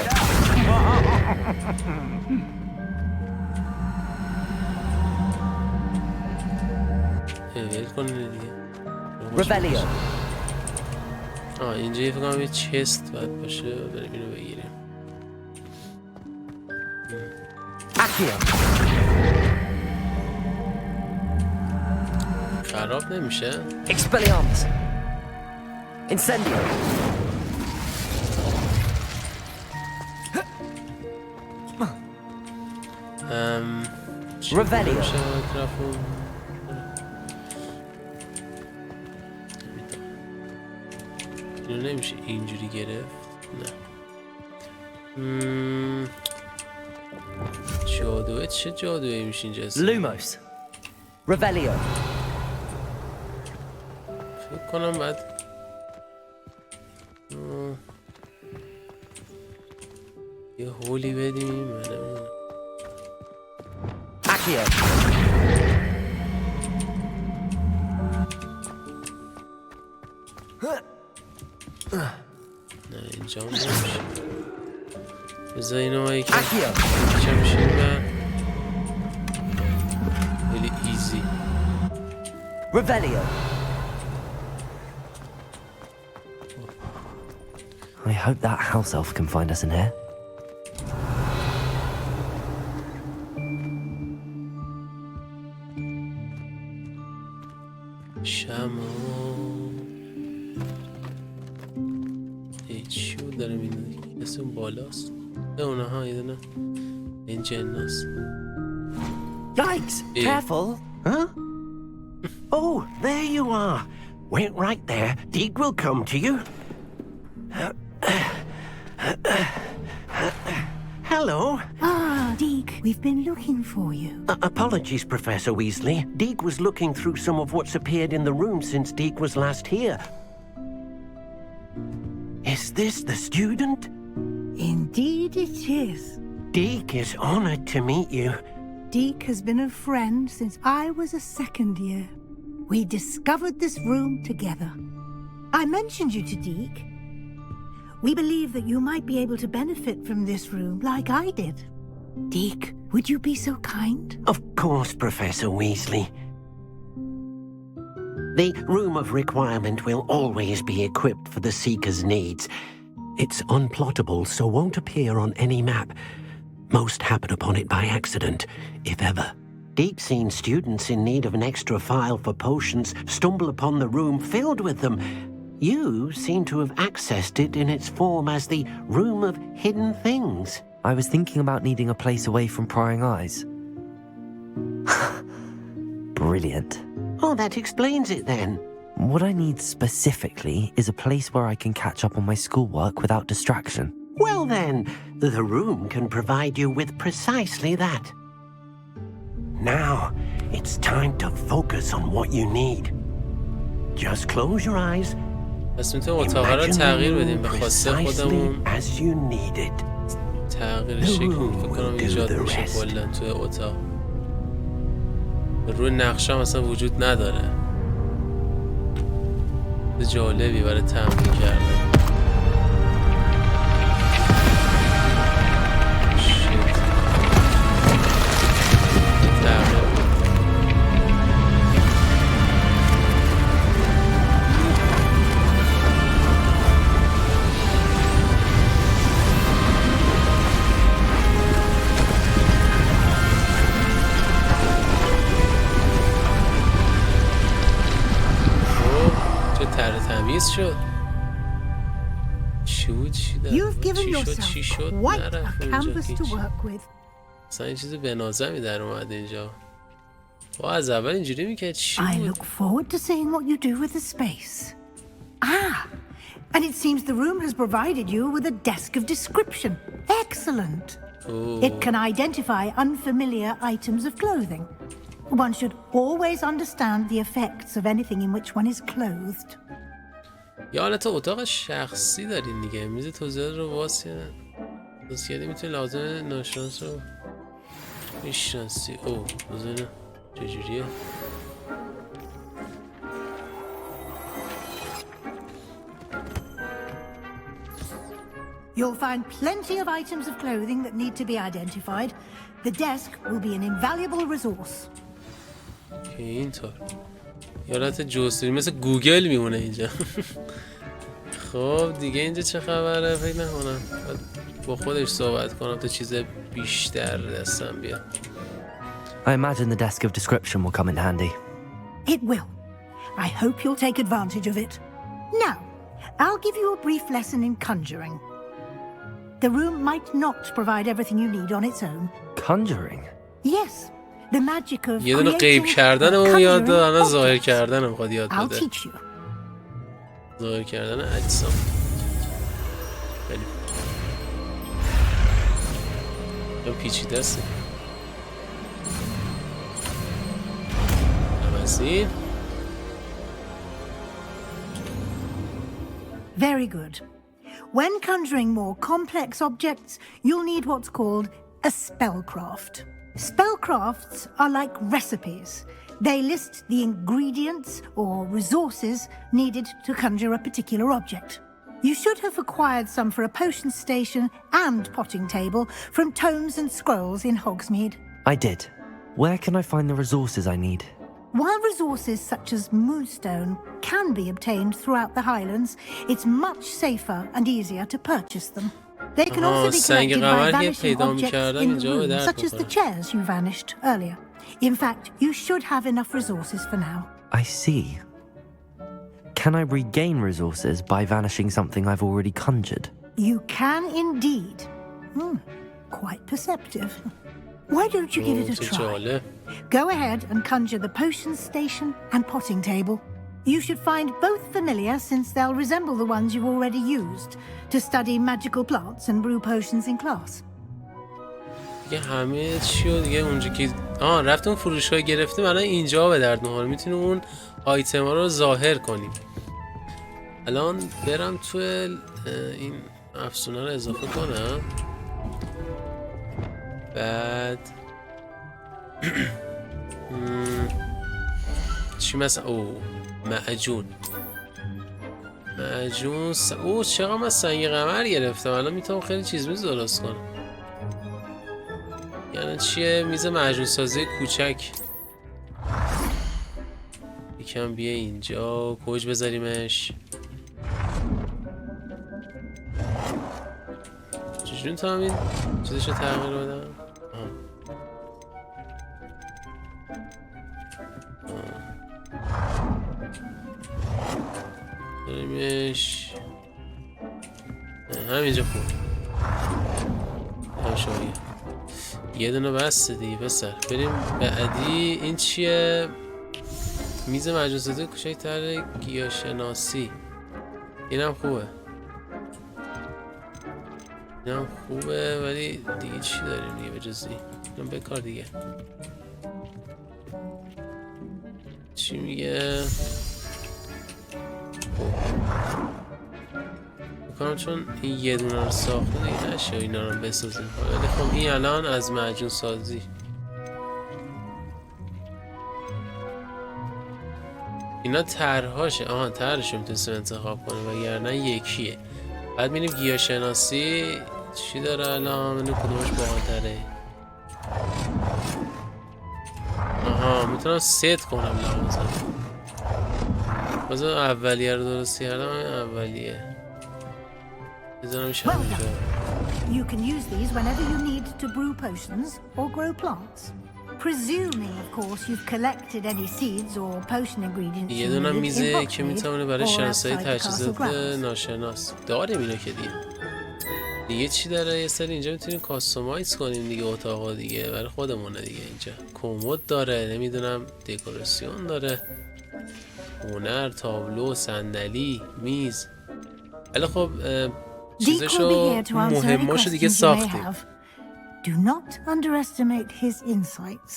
[SPEAKER 1] ول کنه دیگه.
[SPEAKER 3] Revelio.
[SPEAKER 1] اینجا فکر کنم یه چست باید باشه. بریم اینو بگیریم.
[SPEAKER 3] Accio.
[SPEAKER 1] خراب نمیشه؟
[SPEAKER 3] Expelliarmus. Incendio. Revelio.
[SPEAKER 1] نمیشه اطرافو. اینو نمیشه اینجوری گرفت. نه جادوه چه جادوه میشه اینجا؟
[SPEAKER 3] Lumos. Revelio.
[SPEAKER 1] فکر کنم باید یه هولی بدیم. من نمیدونم.
[SPEAKER 3] Accio.
[SPEAKER 1] نه اینجا هم نمیشه. بذار اینو ما یکی
[SPEAKER 3] Accio.
[SPEAKER 1] چه میشیم من خیلی ایزی.
[SPEAKER 3] Revelio.
[SPEAKER 6] I hope that house elf can find us in here.
[SPEAKER 1] شما چی بود داره میدونی؟ کسی اون بالاست. اونها یه دونه این جناس.
[SPEAKER 9] Yikes!
[SPEAKER 3] Careful.
[SPEAKER 9] Huh? Oh, there you are. Wait right there. Deke will come to you. Hello.
[SPEAKER 8] Ah, Deke, we've been looking for you.
[SPEAKER 9] Apologies, Professor Weasley. Deke was looking through some of what's appeared in the room since Deke was last here. Is this the student?
[SPEAKER 8] Indeed it is.
[SPEAKER 9] Deke is honored to meet you.
[SPEAKER 8] Deke has been a friend since I was a second year. We discovered this room together. I mentioned you to Deke. We believe that you might be able to benefit from this room like I did. Deke, would you be so kind?
[SPEAKER 9] Of course, Professor Weasley. The Room of Requirement will always be equipped for the Seeker's needs. It's unplottable, so won't appear on any map. Most happen upon it by accident, if ever. Deep-seen students in need of an extra file for potions stumble upon the room filled with them. You seem to have accessed it in its form as the Room of Hidden Things.
[SPEAKER 6] I was thinking about needing a place away from prying eyes. Brilliant.
[SPEAKER 9] Oh, that explains it then.
[SPEAKER 6] What I need specifically is a place where I can catch up on my schoolwork without distraction.
[SPEAKER 9] Well then, the room can provide you with precisely that. Now, it's time to focus on what you need. Just close your eyes.
[SPEAKER 1] پس میتونیم اتاقا رو تغییر بدیم به خواسته خودمون.
[SPEAKER 9] As you need it.
[SPEAKER 1] تغییر شکل فکر کنم ایجاد میشه کلا توی اتاق. روی نقشه هم اصلا وجود نداره. جالبی برای تمرین کردن. شد.
[SPEAKER 8] You've given yourself quite a canvas to work with.
[SPEAKER 1] اصلا این چیز به نازمی در اومد اینجا. از اول اینجوری میکرد چی بود؟
[SPEAKER 8] I look forward to seeing what you do with the space. And it seems the room has provided you with a desk of description. Excellent. It can identify unfamiliar items of clothing. One should always understand the effects of anything in which one is clothed.
[SPEAKER 1] یا حالت اتاق شخصی دارین دیگه. میز توضیحات رو باز کردی میتونی لازم ناشناس رو میشناسی. بزنه چجوریه؟
[SPEAKER 8] You'll find plenty of items of clothing that need to be identified. The desk will be an invaluable resource.
[SPEAKER 1] اینطور یادت جوستری مثل گوگل میمونه اینجا. خب دیگه اینجا چه خبره؟ فکر نکنم با خودش صحبت کنم تا چیز بیشتر دستم بیاد.
[SPEAKER 6] I imagine the desk of description will come in handy.
[SPEAKER 8] It will. I hope you'll take advantage of it. Now, I'll give you a brief lesson in conjuring. The room might not provide everything you need on its own.
[SPEAKER 6] Conjuring?
[SPEAKER 8] Yes. The magic of
[SPEAKER 1] یه دونه غیب کردن اون یاد داد، الان ظاهر کردن هم یاد بده. ظاهر کردن اجسام. خیلی پیچیده است. همین.
[SPEAKER 8] Very good. When conjuring more complex objects, you'll need what's called a spellcraft. Spellcrafts are like recipes. They list the ingredients or resources needed to conjure a particular object. You should have acquired some for a potion station and potting table from tomes and scrolls in Hogsmeade.
[SPEAKER 6] I did. Where can I find the resources I need?
[SPEAKER 8] While resources such as moonstone can be obtained throughout the Highlands, it's much safer and easier to purchase them. They can also be collected by vanishing objects in the room, such as the chairs you vanished earlier. In fact, you should have enough resources for now.
[SPEAKER 6] I see. Can I regain resources by vanishing something I've already conjured?
[SPEAKER 8] You can indeed. Quite perceptive. Why don't you give it a try? Go ahead and conjure the potions station and potting table. You should find both familiar since they'll resemble the ones you've already used to study magical plants and brew potions in class.
[SPEAKER 1] دیگه همه چیو دیگه اونجا که رفتیم فروشگاه گرفتیم، الان اینجا به درد میخوره. میتونیم اون آیتم ها رو ظاهر کنیم. الان برم تو این افسونه رو اضافه کنم. بعد چی مثلا معجون چقدر من سنگ قمر گرفتم. الان میتونم خیلی چیز میز درست کنم. یعنی چیه؟ میز معجون سازی کوچک. یکم بیا اینجا کوچ بذاریمش. چجوری میتونم این چیزشو تغییر بدم؟ بریمش همینجا خوب. یه دونه بسته دیگه پسر. بریم بعدی. این چیه؟ میز معجون سازی کوچک تر گیاهشناسی. اینم خوبه. اینم خوبه ولی دیگه چی داریم دیگه به جز اینم بکار دیگه. چی میگه؟ بکنم چون این یه دونه رو ساخته دیگه نشه اینا رو بسازیم. ولی خب این الان از معجون سازی. اینا طرحاشه. طرحشو میتونستیم انتخاب کنیم وگرنه یکیه. بعد میریم گیاهشناسی. چی داره الان؟ اینو کدومش باحال‌تره؟ میتونم ست کنم لازم. بازم اولیه رو درست کردم. اولیه بذارم میشه اینجا.
[SPEAKER 8] You can use these whenever you need to brew potions or grow plants. Presuming, of course, you've collected any seeds or potion ingredients.
[SPEAKER 1] یه دونه میزه که میتونه برای شناسایی تجهیزات ناشناس. داریم اینا که دیگه چی داره؟ یه سری اینجا میتونیم کاستومایز کنیم دیگه. اتاقا دیگه برای خودمونه دیگه. اینجا کمد داره، نمیدونم دکوراسیون داره، هنر، تابلو، صندلی، میز. ولی خب چیزشو مهماشو دیگه ساختیم.
[SPEAKER 8] Do not underestimate his insights.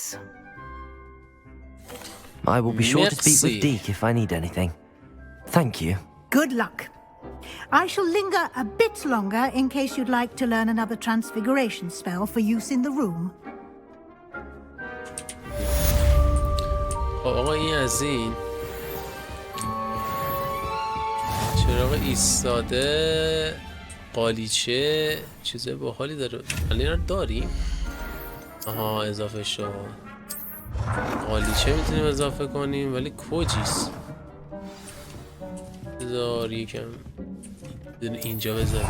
[SPEAKER 6] I will be sure to speak with Deke if I need anything. Thank you.
[SPEAKER 8] Good luck. I shall linger a bit longer in case you'd like to learn another transfiguration spell for use in the room.
[SPEAKER 1] آقا این از این چراغ ایستاده، قالیچه، چیزای باحالی داره. الان اینا داریم. اضافه شد. قالیچه میتونیم اضافه کنیم ولی کجیست؟ بذار یکم اینجا بذاریم.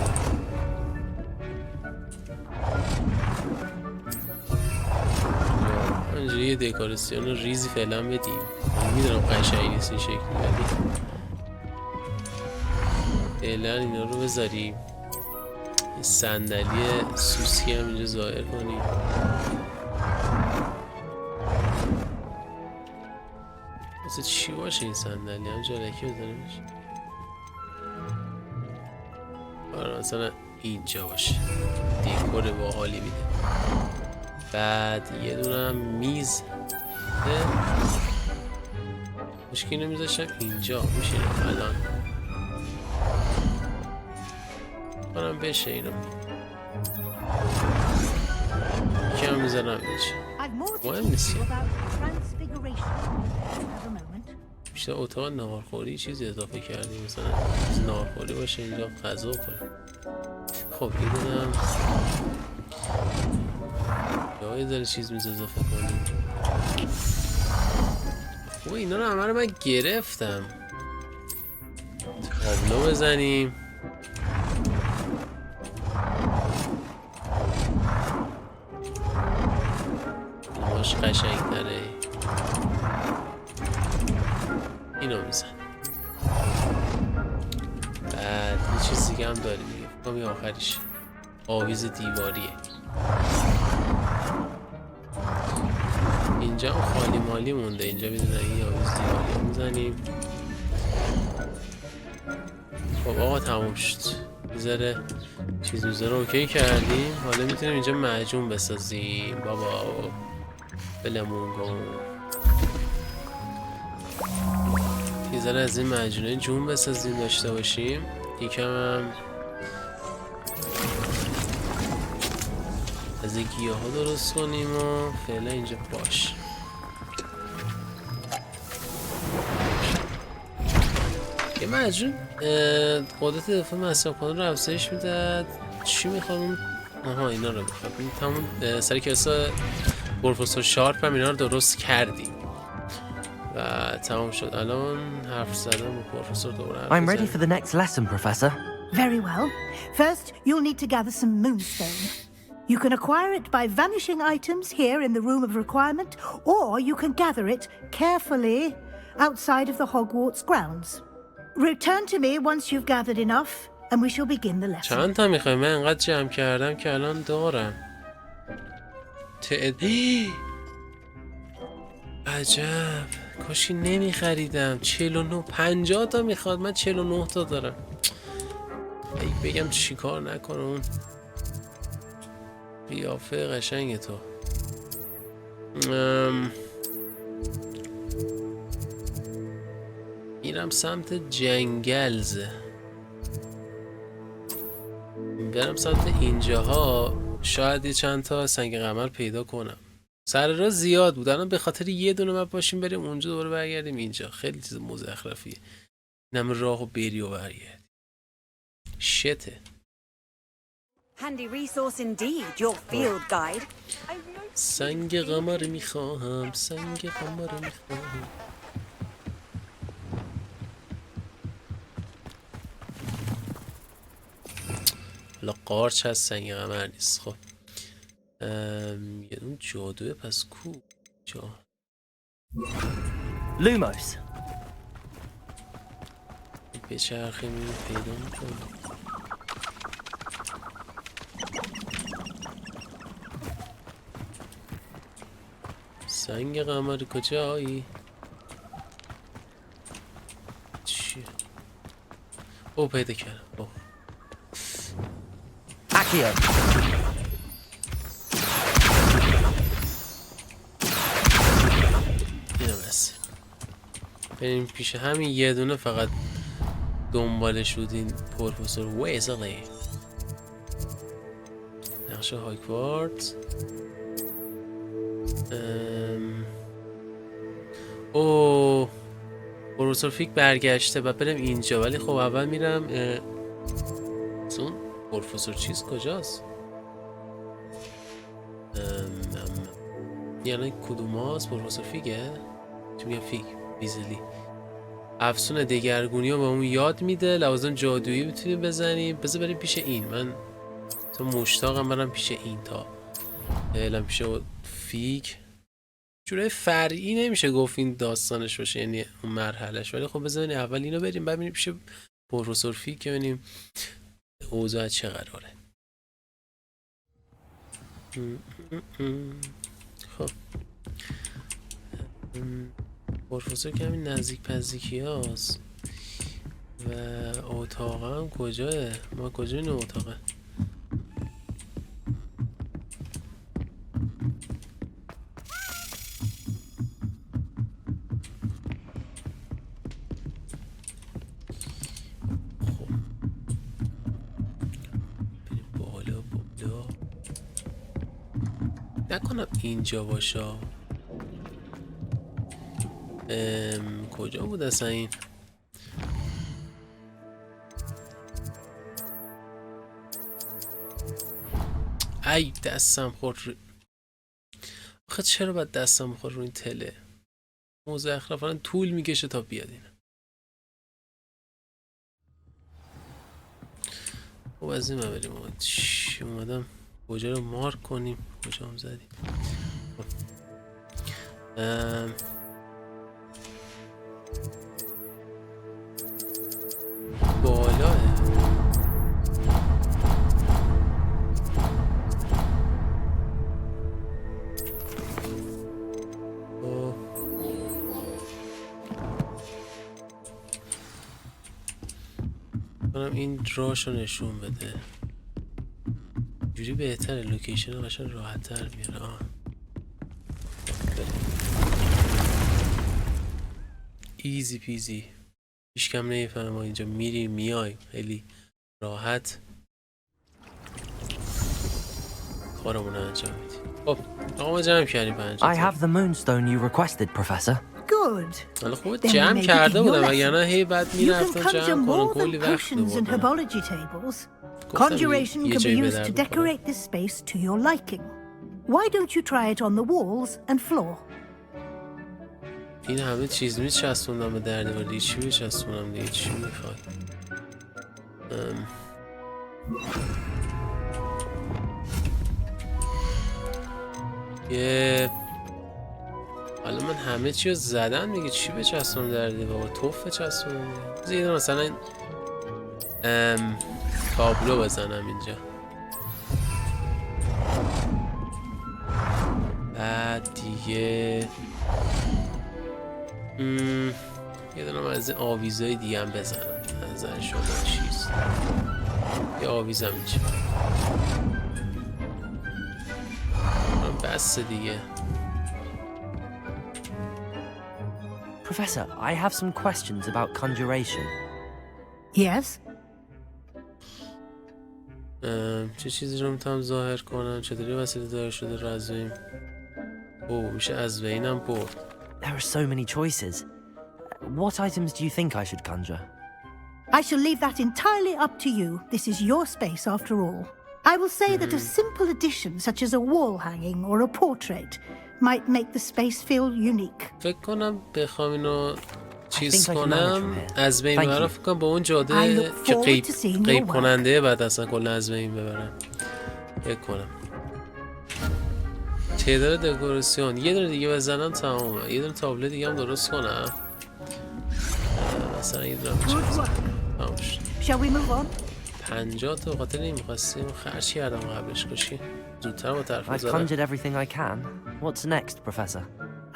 [SPEAKER 1] اینجوری یه دکوراسیون ریزی فعلا بدیم. میدونم قشنگ نیست این شکلی ولی فعلا اینا رو بذاریم. این صندلی سوسکی هم اینجا ظاهر کنیم. مثل چی باشه این صندلی؟ هم جالکی بذاریمش. مثلا اینجا باشه. دیکور باحالی میده. بعد یه دونه میز مشکلی نمیذاشم اینجا میشینم الان کنم بشه اینو کم میزنم اینجا مهم نیست. بیشتر اتاق ناهارخوری چیزی اضافه کردیم مثلا ناهارخوری باشه اینجا غذا کنیم. خب یه دونم یه داره چیز میز اضافه کنیم. خب اینا رو همه رو من گرفتم. تابلو بزنیم. نماش قشنگ تره. اینو میزن. بعد یه چیز دیگه هم داریم دیگه. فکرم این آخریش. آویز دیواریه. اینجا هم خالی مالی مونده. اینجا میدونه این آویز دیواری میزنیم. خب آقا تموم شد. میذاره چیز میذاره اوکی کردیم. حالا میتونیم اینجا معجون بسازیم. بابا بلمون کن. میذاره از این معجونه جون بسازیم داشته باشیم. یکم هم از این گیاه ها درست کنیم و فعلا اینجا باش. یه معجون قدرت دفاع مصرف کنه رو افزایش میداد. چی میخوام اون؟ آها اینا رو میخواد. همون سر کلاس پروفسور شارپ هم اینا رو درست کردیم و تمام شد. الان حرف زدم با پروفسور دوباره.
[SPEAKER 6] I'm ready for the next lesson, Professor.
[SPEAKER 8] Very well. First, you'll need to gather some moonstone. You can acquire it by vanishing items here in the room of requirement, or you can gather it carefully outside of the Hogwarts grounds. Return to me once you've gathered enough, and we shall begin the lesson.
[SPEAKER 1] چند تا میخوای؟ من انقدر جمع کردم که الان دارم. عجب کاشی نمیخریدم. 49 50 تا میخواد. من 49 تا دارم. ای بگم چی کار نکنه اون قیافه قشنگ تو. میرم سمت جنگلز. برم سمت اینجاها. شاید یه چند تا سنگ قمر پیدا کنم. سر راه زیاد بود. الان به خاطر یه دونه مپ باشیم بریم اونجا دوباره برگردیم اینجا. خیلی چیز مزخرفیه. اینم راهو بری و برگردیم. شته.
[SPEAKER 2] Handy resource indeed, your field guide.
[SPEAKER 1] سنگ قمر میخواهم. سنگ قمر میخواهم. حالا قارچ هست سنگ قمر نیست. خب یه اون جادوه پس کو جا
[SPEAKER 6] Lumos.
[SPEAKER 1] به چرخی می پیدا میکنم. سنگ قمر کجایی؟ چیه؟ او پیدا کردم. او
[SPEAKER 6] Accio.
[SPEAKER 1] اینم هست. بریم پیش همین یه دونه فقط دنبالش بودین پروفسور ویزلی. نقش هاگوارتس. او پروفسور فیک برگشته و برم اینجا. ولی خب اول میرم اون پروفسور چیز کجاست؟ یعنی کدوم هاست؟ پروفسور فیگه؟ چی میگم فیگ؟ ویزلی. افسون دگرگونی ها به اون یاد میده. لوازم جادویی میتونیم بزنیم. بذار بریم پیش این. من تو مشتاقم برم پیش این تا فعلا پیش فیگ. جوره فرعی نمیشه گفت این داستانش باشه، یعنی اون مرحلهش. ولی خب بذار اول اینو بریم بعد بریم پیش پروفسور فیگ که ببینیم اوضاع چه قراره. خب پروفسور که همین نزدیک پزدیکی هاست و اتاقه هم کجاه؟ ما کجا این اتاقه؟ خب بریم بالا بالا. نکنم اینجا باشه. کجا بود اصلا این؟ ای دستم خورد رو... آخه چرا باید دستم خورد رو این تله؟ مزخرفانه طول میکشه تا بیاد این. خب از این بریم. چی اومدم کجا رو مارک کنیم؟ کجا هم زدیم؟ بالاه. کنم این راشو نشون بده. جوری بهتره، لوکیشن قشنگ راحت تر میاره. ایزی پیزی، هیچ کم نمیفهمه ما اینجا میریم میایم، خیلی راحت کارمون رو انجام میدیم. خب آقا جمع کردیم 50
[SPEAKER 6] I have the moonstone you requested, Professor.
[SPEAKER 8] Good.
[SPEAKER 1] حالا خوب جمع کرده بودم وگرنه هی بعد میرفتم جمع کنم، کلی وقت می‌بردم.
[SPEAKER 8] Conjuration can be used to decorate this space to your liking. Why don't you try it on the walls and floor?
[SPEAKER 1] این همه چیز میچسبوندم به در دیوار، دیگه چی میچسبونم دیگه؟ چی میخواد؟ حالا من همه چی رو زدم دیگه، چی بچسبونم در دیوار؟ توف بچسبونم دیگه. یه مثلا تابلو بزنم اینجا، بعد دیگه یه دونم از این آویزهای دیگه هم بزنم. نظر شما چیست؟ یه آویزم اینجا بس دیگه.
[SPEAKER 6] Professor, I have some questions about conjuration.
[SPEAKER 8] Yes?
[SPEAKER 1] چه چیزی رو میتونم ظاهر کنم؟ چطوری وسیله ظاهر شده رو از بین؟ میشه از بینم برد.
[SPEAKER 6] There are so many choices. What items do you think I should conjure?
[SPEAKER 8] I shall leave that entirely up to you. This is your space after all. I will say that a simple addition such as a wall hanging or a portrait might make the space feel unique.
[SPEAKER 1] فکر کنم بخوام اینو چیز کنم از بین ببرم، فکر کنم با اون جاده که غیب کننده بعد اصلا کلا از بین ببرم. فکر کنم تعداد دکوراسیون یه دونه دیگه بزنم تمامه. یه دونه تابلو دیگه هم درست کنم، مثلا یه دونه
[SPEAKER 8] Shall we move on?
[SPEAKER 1] 50 تا خاطر این می‌خواستیم خرج کردم قبلش، کاشی زودتر با طرف
[SPEAKER 6] I've conjured everything I can. What's next, Professor?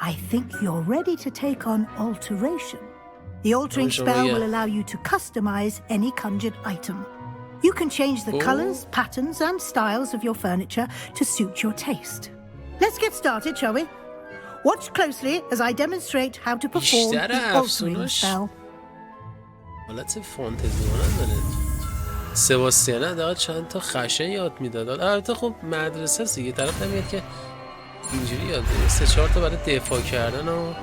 [SPEAKER 8] I think you're ready to take on alteration. The altering spell will allow you to customize any conjured item. You can change the colors, patterns, and styles of your furniture to suit your taste. Let's get started, shall we? Watch closely as I demonstrate how to perform the altering spell.
[SPEAKER 1] حالت فانتزی داره. سباستیان حداقل چند تا خشن یاد میداد. البته خب مدرسه است دیگه، طرف نمیاد که اینجوری یاد بده. 3-4 تا برای دفاع کردن و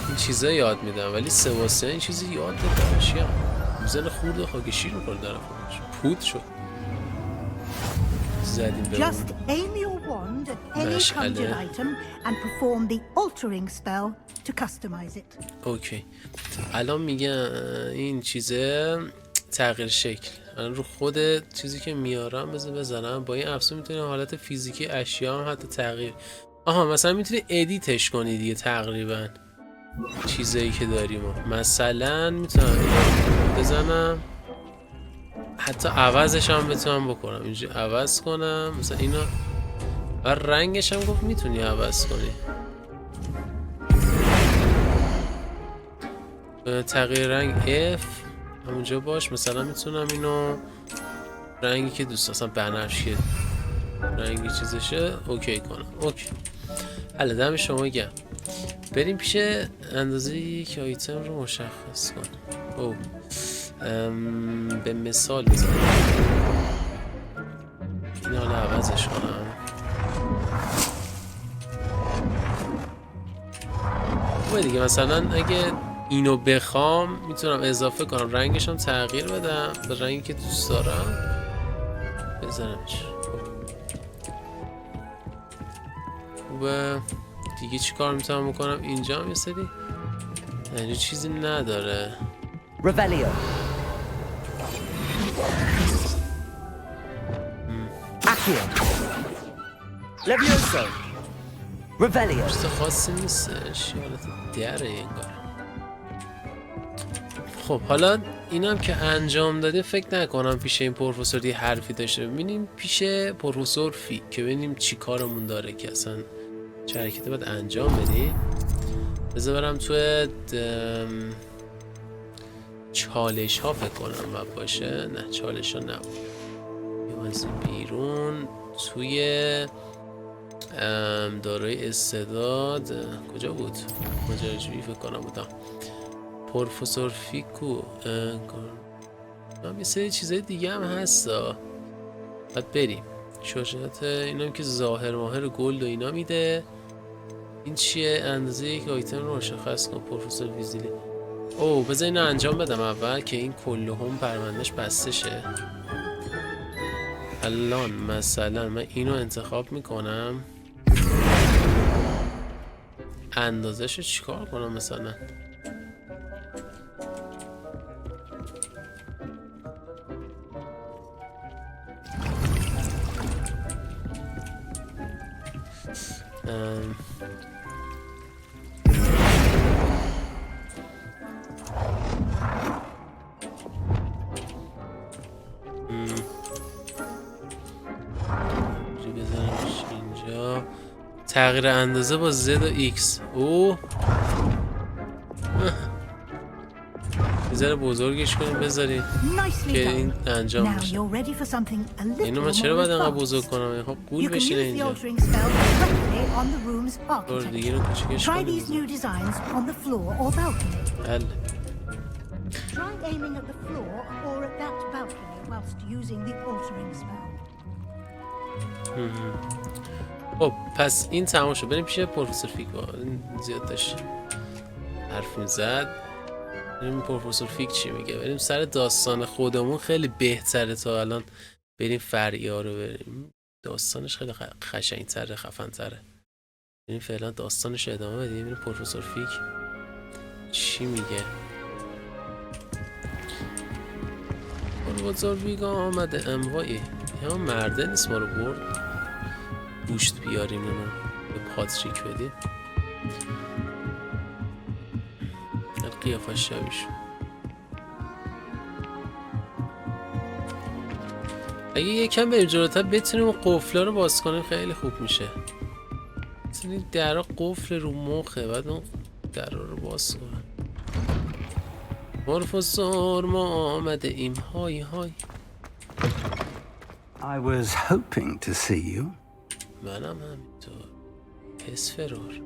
[SPEAKER 1] این چیزا یاد میدن، ولی سباستیان این چیزی یاد داد چیه؟ میزنه خورده خاک شیر میکنه در خودش. پود شد. زدیم به
[SPEAKER 8] Just aim your wand at any conjured item and perform the altering spell to customize it.
[SPEAKER 1] اوکی. الان میگم این چیزه تغییر شکل. الان رو خود چیزی که میارم بزنم با این افزار میتونی حالت فیزیکی اشیا هم حتی تغییر. مثلا میتونی ادیتش کنی دیگه تقریبا چیزایی که داریم. مثلا میتونم بزنم حتی عوضش هم بتونم بکنم، اینجوری عوض کنم مثلا اینو، و رنگش هم گفت میتونی عوض کنی. تغییر رنگ F همونجا باش. مثلا میتونم اینو رنگی که دوست دارم بنفش رنگی چیزشه اوکی کنم. اوکی حالا دم شما گم. بریم پیش اندازه یک آیتم رو مشخص کنم. به مثال بزنم این حالا عوضش کنم. خوبه دیگه. مثلا اگه اینو بخوام میتونم اضافه کنم، رنگش هم تغییر بدم به رنگی که دوست دارم بزنمش. خوبه دیگه. چی کار میتونم بکنم اینجا هم یه سری اینجا چیزی نداره.
[SPEAKER 6] Revelio. Accio. Levioso. Revelio.
[SPEAKER 1] چیز خاصی نیستش، حالت دره انگار. خب حالا اینم که انجام داده فکر نکنم پیش این پروفسور یه حرفی داشته. ببینیم پیش پروفسور فی که ببینیم چی کارمون داره که اصلا چه حرکتی باید انجام بدیم. بذار برم تو چالش ها فکر کنم و باشه. نه چالش ها نبود. از بیرون توی دارای استعداد کجا بود؟ ماجراجویی فکر کنم بودم. پروفسور فیکو یه سری چیزای دیگه هم هستا. باید بریم. شجاعت اینا هم که ظاهر ماهر گلد و اینا میده. این چیه؟ اندازه یک آیتم رو مشخص کن. پروفسور ویزیلی. او بذار اینو انجام بدم اول که این کلهم پروندهش بسته شه. الان مثلا من اینو انتخاب میکنم. اندازه‌شو چیکار کنم مثلا؟ اینجا تغییر اندازه با Z و X. او بذاره بزرگش کنیم بذاریم که این انجام بشه. اینو من چرا باید انقدر بزرگ کنم؟ خب گول بشینه اینجا. طور دیگه رو کوچکش کنیم. بله. خب پس این تمام شد. بریم پیش پروفسور فیک. این زیاد داشت حرف میزد. بریم پروفسور فیک چی میگه. بریم سر داستان خودمون. خیلی بهتره تا الان بریم فرعیا رو بریم. داستانش خیلی قشنگ‌تره، خفن‌تره. بریم فعلا داستانش ادامه بدیم. بریم پروفسور فیک چی میگه. پروفسور فیک آمده. اموایی یا مرده نیست ما رو برد گوشت بیاریم اینو به پاتریک بدیم. قیافش شبیش. اگه یکم بریم جلوتر بتونیم قفلا رو باز کنیم خیلی خوب میشه. مثلا این درا قفل رو مخه بعد اون درا رو باز کنم. پروفسور ما آمده ایم. های های.
[SPEAKER 10] I was hoping to see you.
[SPEAKER 1] منم همینطور. پس فرار.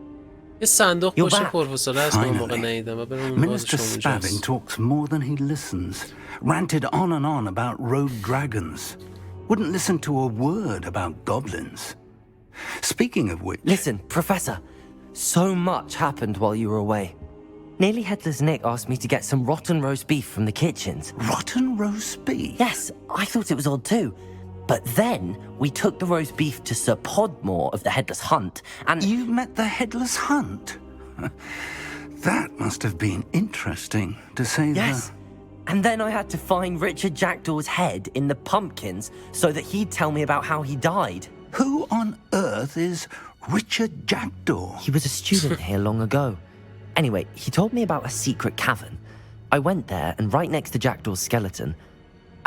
[SPEAKER 1] یه صندوق پشت پروفسور هست که موقع ندیدم و برم اون بازشون اونجاست.
[SPEAKER 10] Spavin talks more than he listens. Ranted on and on about rogue dragons. Wouldn't listen to a word about goblins. Speaking of which...
[SPEAKER 6] Listen, Professor. So much happened while you were away. Nearly Headless Nick asked me to get some rotten roast beef from the kitchens.
[SPEAKER 10] Rotten roast beef?
[SPEAKER 6] Yes, I thought it was odd too. But then we took the roast beef to Sir Podmore of the Headless Hunt, and...
[SPEAKER 10] You met the Headless Hunt? That must have been interesting, to say the...
[SPEAKER 6] Yes. And then I had to find Richard Jackdaw's head in the pumpkins so that he'd tell me about how he died.
[SPEAKER 10] Who on earth is Richard Jackdaw?
[SPEAKER 6] He was a student here long ago. Anyway, he told me about a secret cavern. I went there, and right next to Jackdaw's skeleton,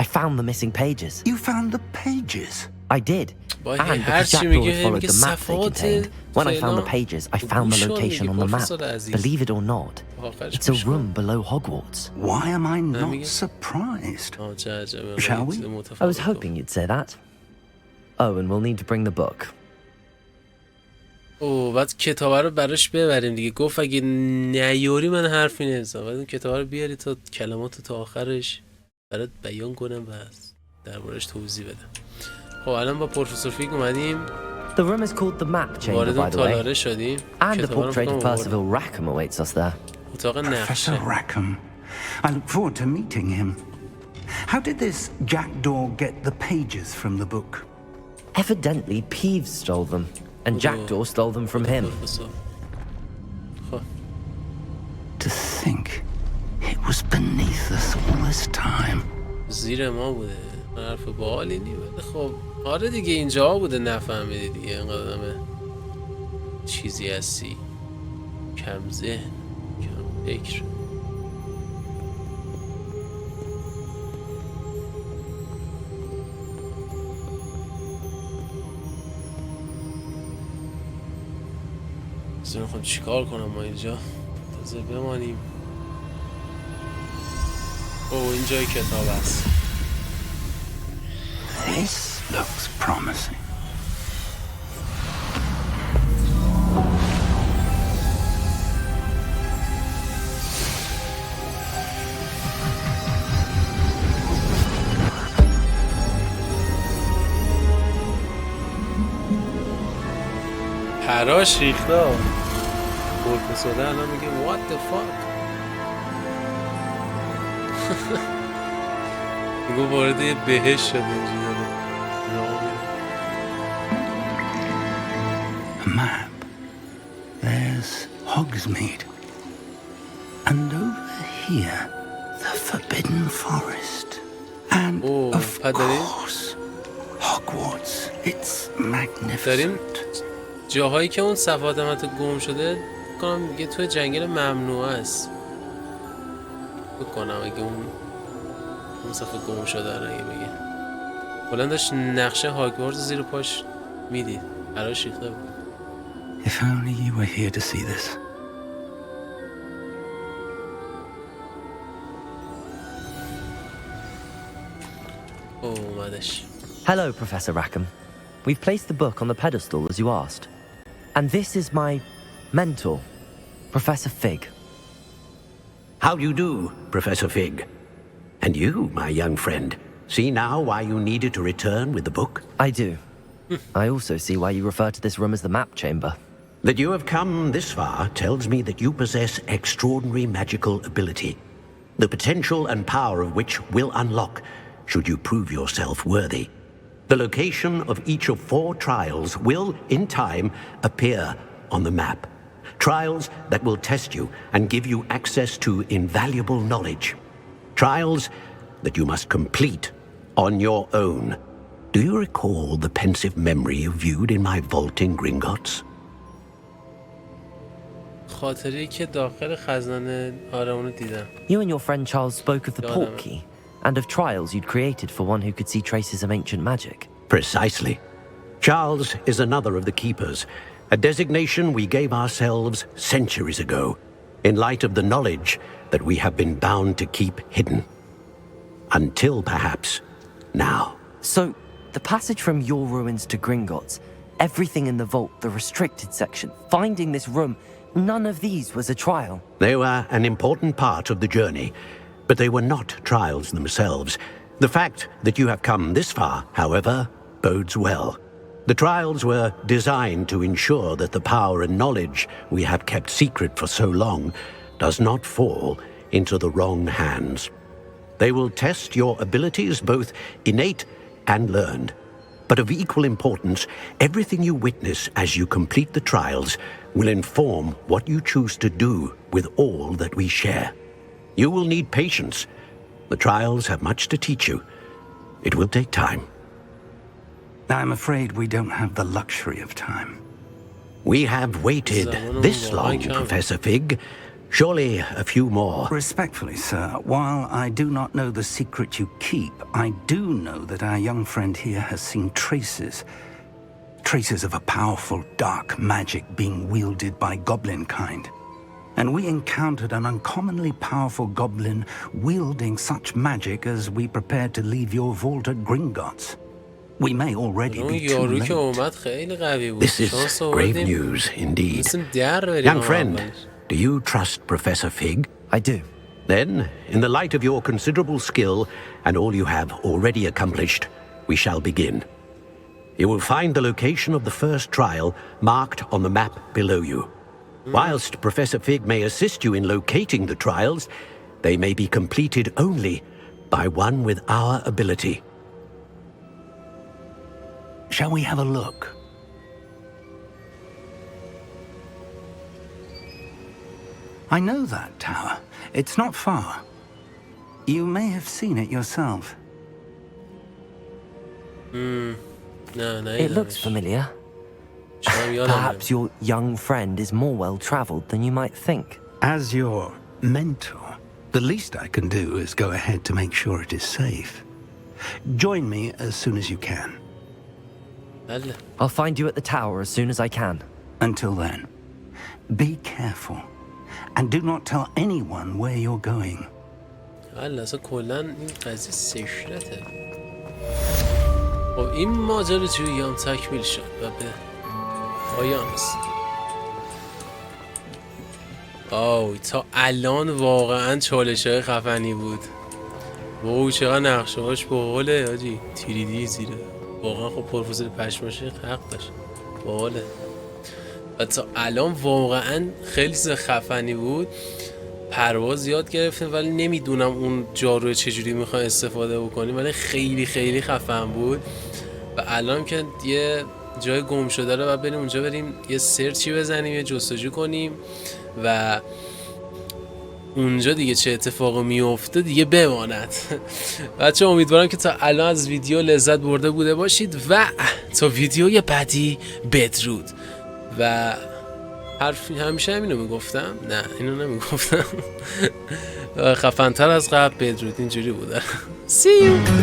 [SPEAKER 6] I found the missing pages.
[SPEAKER 10] You found the pages?
[SPEAKER 6] I did. And because Jackdaw followed the map they contained, when I found the pages, I found the location on the map. Believe it or not, it's a room below Hogwarts.
[SPEAKER 10] Why am I not surprised? Shall we?
[SPEAKER 6] I was hoping you'd say that. Oh, and we'll need to bring the book.
[SPEAKER 1] اوه بعد کتابه رو براش ببریم دیگه. گفت اگه نیاری من حرفی نمیزنم. بعد اون کتابه رو بیاری تا کلمات تا آخرش برات بیان کنم و دربارش توضیح بدم. خب الان با پروفسور فیک اومدیم.
[SPEAKER 6] The room is called the map chamber, by the way. And a portrait of Percival Rackham awaits us there.
[SPEAKER 1] اتاق نقشه.
[SPEAKER 10] Professor Rackham. I look forward to meeting him. How did this Jackdaw get the pages from the book?
[SPEAKER 6] Evidently, Peeves stole them, and Jackdaw stole them from him.
[SPEAKER 10] To think it was beneath us all this time.
[SPEAKER 1] زیر ما بوده. حرف باحالی نیست. خب آره دیگه اینجا بوده نفهمیدی دیگه. اینقدر همه چیزی هستی. کم ذهن، کم فکر. خب چیکار کنم ما اینجا؟ تازه بمانیم. او اینجای کتاب است.
[SPEAKER 10] This looks promising.
[SPEAKER 1] پراش ریخته. پروفسور الان میگه what the fuck. میگه وارد یه بهشت شده اینجوری.
[SPEAKER 10] A map. There's Hogsmeade. And over here, the Forbidden Forest. And of course, Hogwarts. It's magnificent.
[SPEAKER 1] جاهایی که اون صفحات متو گم شده کنم میگه توی جنگل ممنوعه است. بکنم اگه اون صفحه گم شده رو اگه بگه بلند داشت نقشه هاگوارتس زیر پاش میدید. براش ریخته بود.
[SPEAKER 10] If only you were here to see this.
[SPEAKER 1] اومدش.
[SPEAKER 6] Hello, Professor Rackham. We've placed the book on the pedestal as you asked. And this is my mentor, Professor Fig.
[SPEAKER 9] How do you do, Professor Fig? And you, my young friend, see now why you needed to return with the book?
[SPEAKER 6] I do. I also see why you refer to this room as the map chamber.
[SPEAKER 9] That you have come this far tells me that you possess extraordinary magical ability, the potential and power of which will unlock should you prove yourself worthy. The location of each of 4 trials will, in time, appear on the map. Trials that will test you and give you access to invaluable knowledge. Trials that you must complete on your own. Do you recall the pensive memory you viewed in my vault in Gringotts?
[SPEAKER 1] خاطری که داخل خزانه اونو دیدم.
[SPEAKER 6] You and your friend Charles spoke of the portkey and of trials you'd created for one who could see traces of ancient magic.
[SPEAKER 9] Precisely. Charles is another of the keepers, a designation we gave ourselves centuries ago, in light of the knowledge that we have been bound to keep hidden. Until perhaps now.
[SPEAKER 6] So, the passage from your ruins to Gringotts, everything in the vault, the restricted section, finding this room, none of these was a trial.
[SPEAKER 9] They were an important part of the journey, but they were not trials themselves. The fact that you have come this far, however, bodes well. The trials were designed to ensure that the power and knowledge we have kept secret for so long does not fall into the wrong hands. They will test your abilities, both innate and learned. But of equal importance, everything you witness as you complete the trials will inform what you choose to do with all that we share. You will need patience. The trials have much to teach you. It will take time.
[SPEAKER 10] I'm afraid we don't have the luxury of time.
[SPEAKER 9] We have waited this long, Professor Fig. Surely a few more.
[SPEAKER 10] Respectfully, sir, while I do not know the secret you keep, I do know that our young friend here has seen traces of a powerful dark magic being wielded by goblin kind. And we encountered an uncommonly powerful goblin wielding such magic as we prepared to leave your vault at Gringotts. We may already be too late.
[SPEAKER 9] This is grave news indeed. Young friend, do you trust Professor Fig?
[SPEAKER 6] I do.
[SPEAKER 9] Then, in the light of your considerable skill and all you have already accomplished, we shall begin. You will find the location of the first trial marked on the map below you. Whilst Professor Fig may assist you in locating the trials, they may be completed only by one with our ability.
[SPEAKER 10] Shall we have a look? I know that tower. It's not far. You may have seen it yourself.
[SPEAKER 6] It looks familiar. Perhaps your young friend is more well-traveled than you might think.
[SPEAKER 10] As your mentor, the least I can do is go ahead to make sure it is safe. Join me as soon as you can.
[SPEAKER 6] I'll find you at the tower as soon as I can.
[SPEAKER 10] Until then, be careful. And do not tell anyone where you're going.
[SPEAKER 1] بله اصلا کلا این قضیه سکرته. خب این ماجراجویی هم تکمیل شد و به پایان رسید. تا الان واقعا چالش‌های خفنی بود. چقدر نقشه‌هاش باحاله حاجی. تیریدی زیره واقعا. خب پروفسور پشماشه حق داشت، باحاله. و تا الان واقعا خیلی چیز خفنی بود. پرواز یاد گرفتیم ولی نمیدونم اون جارو چجوری میخوای استفاده بکنیم، ولی خیلی خیلی خفن بود. و الان که یه جای گم شده رو و بریم اونجا، بریم یه سرچی بزنیم، یه جستجو کنیم و اونجا دیگه چه اتفاقی میفته دیگه بماند. بچه امیدوارم که تا الان از ویدیو لذت برده بوده باشید و تا ویدیوی بعدی بدرود. و همیشه همینو میگفتم؟ نه اینو نمیگفتم. خفن‌تر از قبل بدرود اینجوری بوده. See you.